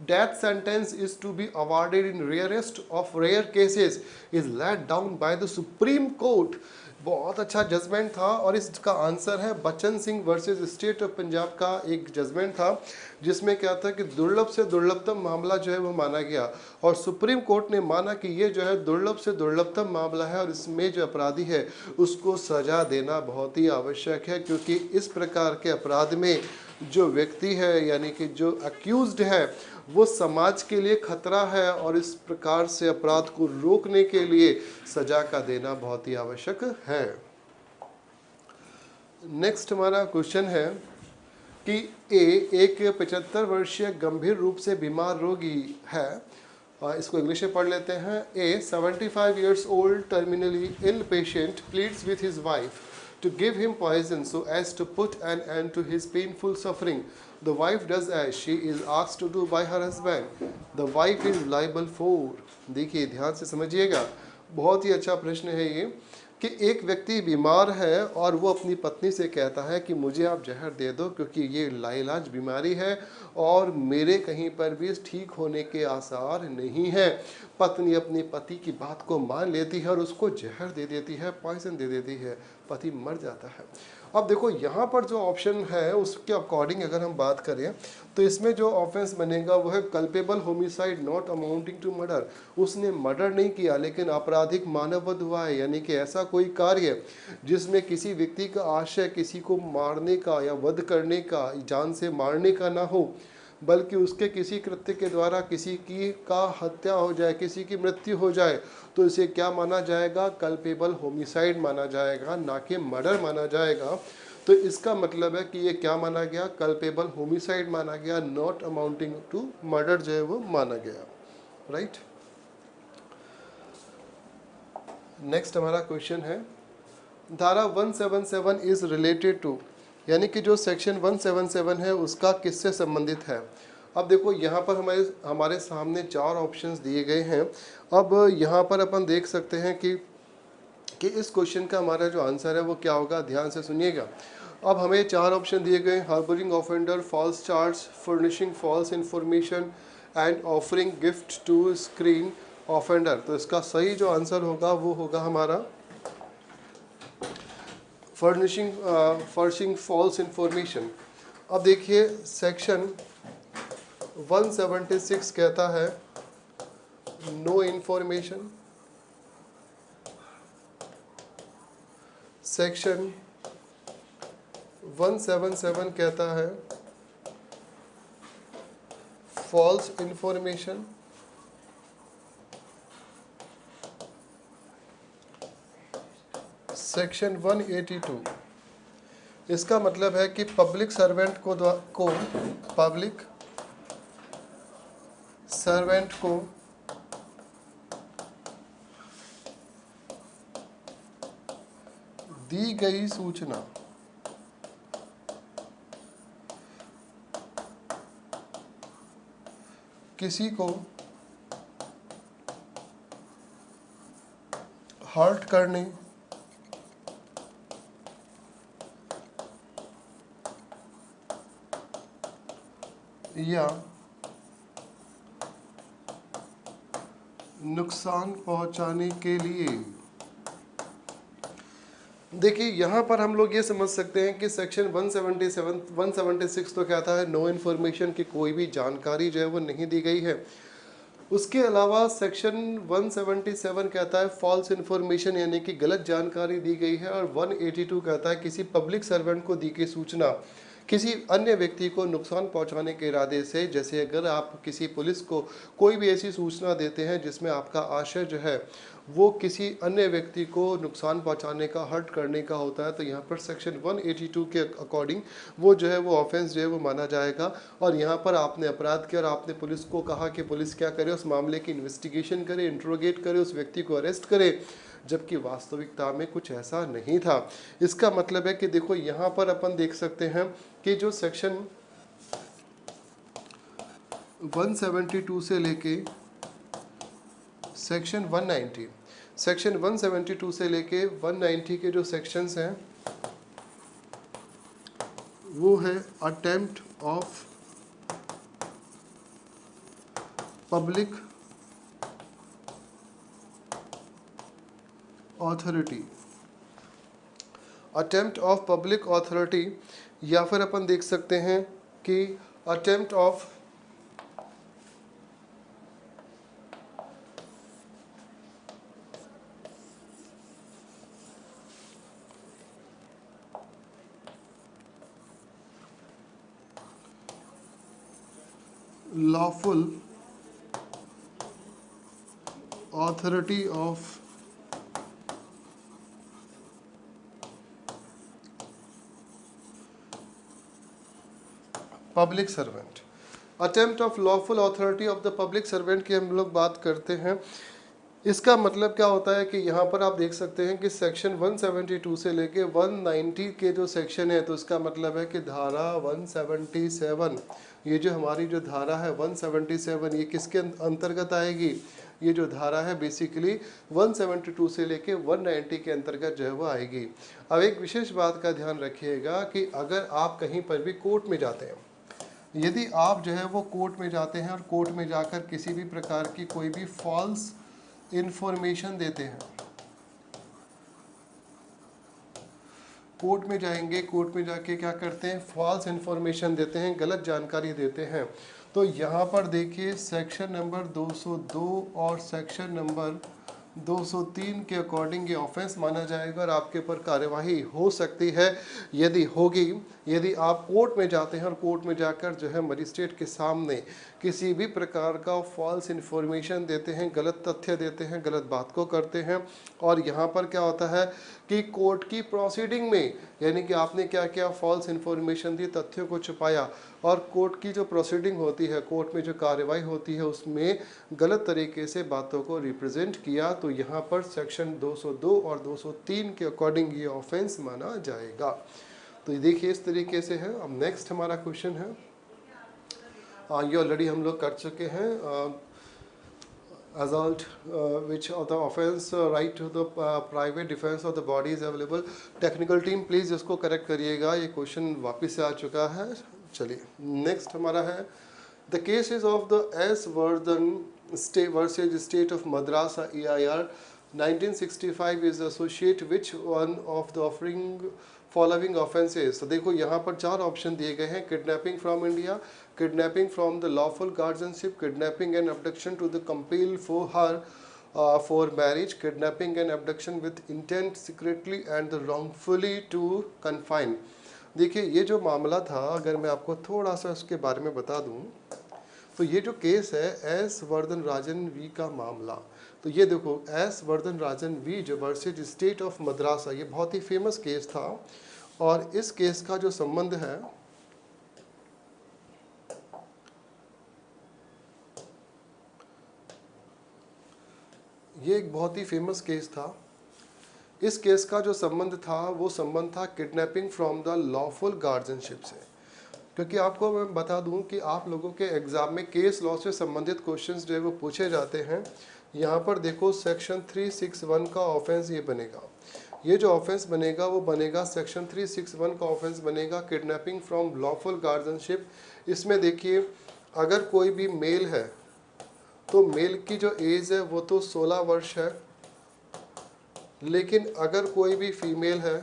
Speaker 1: Death sentence is to be awarded in rarest of rare cases is laid down by the Supreme Court। बहुत अच्छा जजमेंट था और इसका आंसर है Bachchan Singh versus state of Punjab का एक जजमेंट था, जिसमें क्या था कि दुर्लभ से दुर्लभतम मामला जो है वो माना गया और सुप्रीम कोर्ट ने माना कि ये जो है दुर्लभ से दुर्लभतम मामला है और इसमें जो अपराधी है उसको सजा देना बहुत ही आवश्यक है, क्योंकि इस प्रकार के अपराध में जो व्यक्ति है यानी कि जो अक्यूज्ड है वो समाज के लिए खतरा है और इस प्रकार से अपराध को रोकने के लिए सजा का देना बहुत ही आवश्यक है। नेक्स्ट हमारा क्वेश्चन है कि एक 75 वर्षीय गंभीर रूप से बीमार रोगी है, इसको इंग्लिश में पढ़ लेते हैं। ए 75 years old terminally ill patient pleads with his wife to give him poison so as to put an end to his painful suffering. The wife does as she is asked to do by her husband. The wife is liable for, देखिए ध्यान से समझिएगा, बहुत ही अच्छा प्रश्न है ये कि एक व्यक्ति बीमार है और वो अपनी पत्नी से कहता है कि मुझे आप जहर दे दो क्योंकि ये लाइलाज बीमारी है और मेरे कहीं पर भी ठीक होने के आसार नहीं है। पत्नी अपने पति की बात को मान लेती है और उसको जहर दे देती है, पॉइजन दे देती है, पति मर जाता है। अब देखो यहाँ पर जो ऑप्शन है उसके अकॉर्डिंग अगर हम बात करें तो इसमें जो ऑफेंस बनेगा वो है culpable homicide not amounting to murder. उसने मर्डर नहीं किया लेकिन आपराधिक मानववध हुआ है, यानी कि ऐसा कोई कार्य जिसमें किसी व्यक्ति का आशय किसी को मारने का या वध करने का, जान से मारने का ना हो, बल्कि उसके किसी कृत्य के द्वारा किसी की का हत्या हो जाए, किसी की मृत्यु हो जाए, तो इसे क्या माना जाएगा? कल्पेबल होमिसाइड माना जाएगा, ना कि मर्डर माना जाएगा। तो इसका मतलब है कि ये क्या माना गया? कल्पेबल होमिसाइड माना गया, नॉट अमाउंटिंग टू मर्डर जो है वो माना गया। राइट। नेक्स्ट हमारा क्वेश्चन है धारा 177 इज रिलेटेड टू, यानी कि जो सेक्शन 177 है उसका किससे संबंधित है। अब देखो यहाँ पर हमारे सामने 4 ऑप्शंस दिए गए हैं। अब यहाँ पर अपन देख सकते हैं कि इस क्वेश्चन का हमारा जो आंसर है वो क्या होगा, ध्यान से सुनिएगा। अब हमें 4 ऑप्शन दिए गए, harbouring offender, false charge, furnishing false information and offering gift to screen offender. तो इसका सही जो आंसर होगा वो होगा हमारा फर्निशिंग फॉल्स इंफॉर्मेशन। अब देखिए सेक्शन 176 कहता है नो इंफॉर्मेशन, सेक्शन 177 कहता है फॉल्स इंफॉर्मेशन, सेक्शन 182 इसका मतलब है कि पब्लिक सर्वेंट को पब्लिक सर्वेंट को दी गई सूचना किसी को हर्ट करने या नुकसान पहुंचाने के लिए। देखिए यहाँ पर हम लोग ये समझ सकते हैं कि सेक्शन 176 तो कहता है नो इन्फॉर्मेशन की कोई भी जानकारी जो है वो नहीं दी गई है। उसके अलावा सेक्शन 177 कहता है फॉल्स इन्फॉर्मेशन यानी कि गलत जानकारी दी गई है, और 182 कहता है किसी पब्लिक सर्वेंट को दी गई सूचना किसी अन्य व्यक्ति को नुकसान पहुंचाने के इरादे से। जैसे अगर आप किसी पुलिस को कोई भी ऐसी सूचना देते हैं जिसमें आपका आशय जो है वो किसी अन्य व्यक्ति को नुकसान पहुंचाने का, हर्ट करने का होता है, तो यहाँ पर सेक्शन 182 के अकॉर्डिंग वो जो है वो ऑफेंस जो है वो माना जाएगा। और यहाँ पर आपने अपराध किया और आपने पुलिस को कहा कि पुलिस क्या करे, उस मामले की इन्वेस्टिगेशन करे, इंट्रोगेट करे, उस व्यक्ति को अरेस्ट करे, जबकि वास्तविकता में कुछ ऐसा नहीं था। इसका मतलब है कि देखो यहाँ पर अपन देख सकते हैं कि जो सेक्शन 172 से लेके सेक्शन 190, सेक्शन 172 से लेके 190 के जो सेक्शंस हैं वो है attempt of public authority attempt of public authority, या फिर अपन देख सकते हैं कि attempt of lawful authority of public servant. Attempt of lawful authority of the public servant की हम लोग बात करते हैं। इसका मतलब क्या होता है कि यहाँ पर आप देख सकते हैं कि सेक्शन 172 से लेके 190 के जो सेक्शन है, तो इसका मतलब है कि धारा 177, ये जो हमारी जो धारा है 177, ये किसके अंतर्गत आएगी? ये जो धारा है बेसिकली 172 से लेके 190 के अंतर्गत जो है वो आएगी। अब एक विशेष बात का ध्यान रखिएगा कि अगर आप कहीं पर भी कोर्ट में जाते हैं, यदि आप जो है वो कोर्ट में जाते हैं और कोर्ट में जाकर किसी भी प्रकार की कोई भी फॉल्स इंफॉर्मेशन देते हैं, कोर्ट में जाएंगे, कोर्ट में जाके क्या करते हैं? फॉल्स इंफॉर्मेशन देते हैं, गलत जानकारी देते हैं। तो यहाँ पर देखिए सेक्शन नंबर 202 और सेक्शन नंबर 203 के अकॉर्डिंग ये ऑफेंस माना जाएगा और आपके ऊपर कार्यवाही हो सकती है। यदि होगी, यदि आप कोर्ट में जाते हैं और कोर्ट में जाकर जो है मजिस्ट्रेट के सामने किसी भी प्रकार का फॉल्स इन्फॉर्मेशन देते हैं, गलत तथ्य देते हैं, गलत बात को करते हैं, और यहाँ पर क्या होता है कि कोर्ट की प्रोसीडिंग में, यानी कि आपने क्या किया? फॉल्स इन्फॉर्मेशन दी, तथ्यों को छुपाया, और कोर्ट की जो प्रोसीडिंग होती है, कोर्ट में जो कार्रवाई होती है, उसमें गलत तरीके से बातों को रिप्रेजेंट किया, तो यहाँ पर सेक्शन 202 और 203 के अकॉर्डिंग ये ऑफेंस माना जाएगा। तो ये देखिए इस तरीके से है। अब नेक्स्ट हमारा क्वेश्चन है, ये ऑलरेडी हम लोग कर चुके हैं। assault which of the offense right to the private defense of the body is available। Technical team please इसको करेक्ट करिएगा, ये क्वेश्चन वापस से आ चुका है। चलिए नेक्स्ट हमारा है the cases of the S Vardhan state versus state of Madras EIR 1965 is associate which one of the offering following offences. तो देखो यहाँ पर 4 ऑप्शन दिए गए हैं: kidnapping from India, kidnapping from the lawful guardianship, kidnapping and abduction to the compel for her for marriage, kidnapping and abduction with intent secretly and the wrongfully to confine. देखिए ये जो मामला था, अगर मैं आपको थोड़ा सा उसके बारे में बता दूं, तो ये जो केस है एस वर्धन राजन वी का मामला, तो ये देखो एस वर्धन राजन वी जो वर्सेज स्टेट ऑफ मद्रास, ये बहुत ही फेमस केस था। और इस केस का जो संबंध है, ये एक बहुत ही फेमस केस था। इस केस का जो संबंध था, वो संबंध था kidnapping from the lawful guardianship से। क्योंकि आपको मैं बता दूं कि आप लोगों के एग्जाम में केस लॉ से संबंधित क्वेश्चंस जो है वो पूछे जाते हैं। यहाँ पर देखो सेक्शन 361 का ऑफेंस ये बनेगा, ये जो ऑफेंस बनेगा वो बनेगा सेक्शन 361 का ऑफेंस बनेगा किडनैपिंग फ्रॉम लॉफुल गार्जियनशिप। इसमें देखिए अगर कोई भी मेल है तो मेल की जो एज है वो तो 16 वर्ष है, लेकिन अगर कोई भी फीमेल है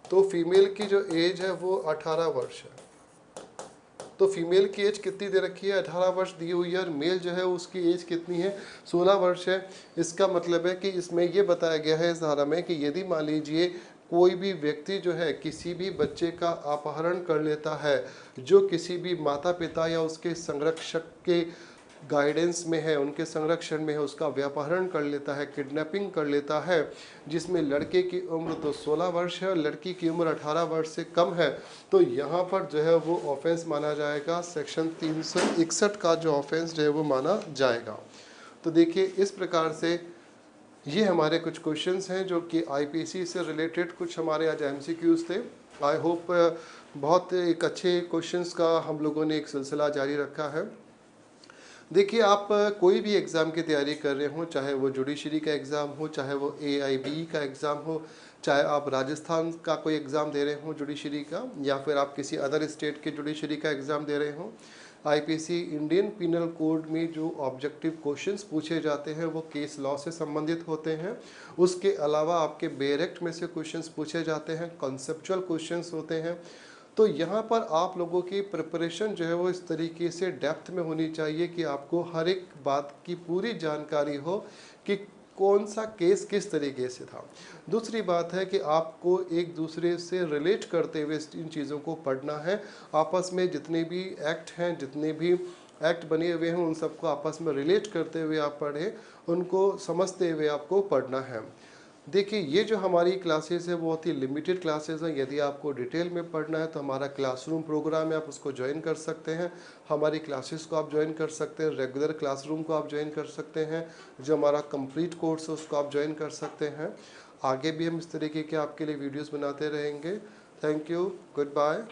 Speaker 1: तो फीमेल की जो एज है वो 18 वर्ष है। तो फीमेल की एज कितनी दे रखी है? 18 वर्ष दी हुई है, और मेल जो है उसकी एज कितनी है? 16 वर्ष है। इसका मतलब है कि इसमें ये बताया गया है इस धारा में कि यदि मान लीजिए कोई भी व्यक्ति जो है किसी भी बच्चे का अपहरण कर लेता है जो किसी भी माता पिता या उसके संरक्षक के गाइडेंस में है, उनके संरक्षण में है, उसका व्यापहरण कर लेता है, किडनैपिंग कर लेता है, जिसमें लड़के की उम्र तो 16 वर्ष है और लड़की की उम्र 18 वर्ष से कम है, तो यहाँ पर जो है वो ऑफेंस माना जाएगा, सेक्शन 361 का जो ऑफेंस जो है वो माना जाएगा। तो देखिए इस प्रकार से ये हमारे कुछ क्वेश्चंस हैं जो कि आईपीसी से रिलेटेड कुछ हमारे आज एमसीक्यूज थे। आई होप बहुत एक अच्छे क्वेश्चंस का हम लोगों ने एक सिलसिला जारी रखा है। देखिए आप कोई भी एग्ज़ाम की तैयारी कर रहे हो, चाहे वो जुडिशरी का एग्ज़ाम हो, चाहे वो AIB का एग्ज़ाम हो, चाहे आप राजस्थान का कोई एग्ज़ाम दे रहे हो जुडिशरी का, या फिर आप किसी अदर स्टेट के जुडिशरी का एग्ज़ाम दे रहे हो, आईपीसी इंडियन पिनल कोड में जो ऑब्जेक्टिव क्वेश्चंस पूछे जाते हैं वो केस लॉ से संबंधित होते हैं। उसके अलावा आपके बेयर एक्ट में से क्वेश्चंस पूछे जाते हैं, कॉन्सेप्चुअल क्वेश्चंस होते हैं। तो यहाँ पर आप लोगों की प्रिपरेशन जो है वो इस तरीके से डेप्थ में होनी चाहिए कि आपको हर एक बात की पूरी जानकारी हो कि कौन सा केस किस तरीके से था। दूसरी बात है कि आपको एक दूसरे से रिलेट करते हुए इन चीज़ों को पढ़ना है। आपस में जितने भी एक्ट हैं, जितने भी एक्ट बने हुए हैं, उन सबको आपस में रिलेट करते हुए आप पढ़ें, उनको समझते हुए आपको पढ़ना है। देखिए, ये जो हमारी क्लासेस है बहुत ही लिमिटेड क्लासेस हैं। यदि आपको डिटेल में पढ़ना है तो हमारा क्लासरूम प्रोग्राम है, आप उसको ज्वाइन कर सकते हैं। हमारी क्लासेस को आप ज्वाइन कर सकते हैं, रेगुलर क्लासरूम को आप ज्वाइन कर सकते हैं, जो हमारा कंप्लीट कोर्स है उसको आप ज्वाइन कर सकते हैं। आगे भी हम इस तरीके के आपके लिए वीडियोस बनाते रहेंगे। Thank you, good bye.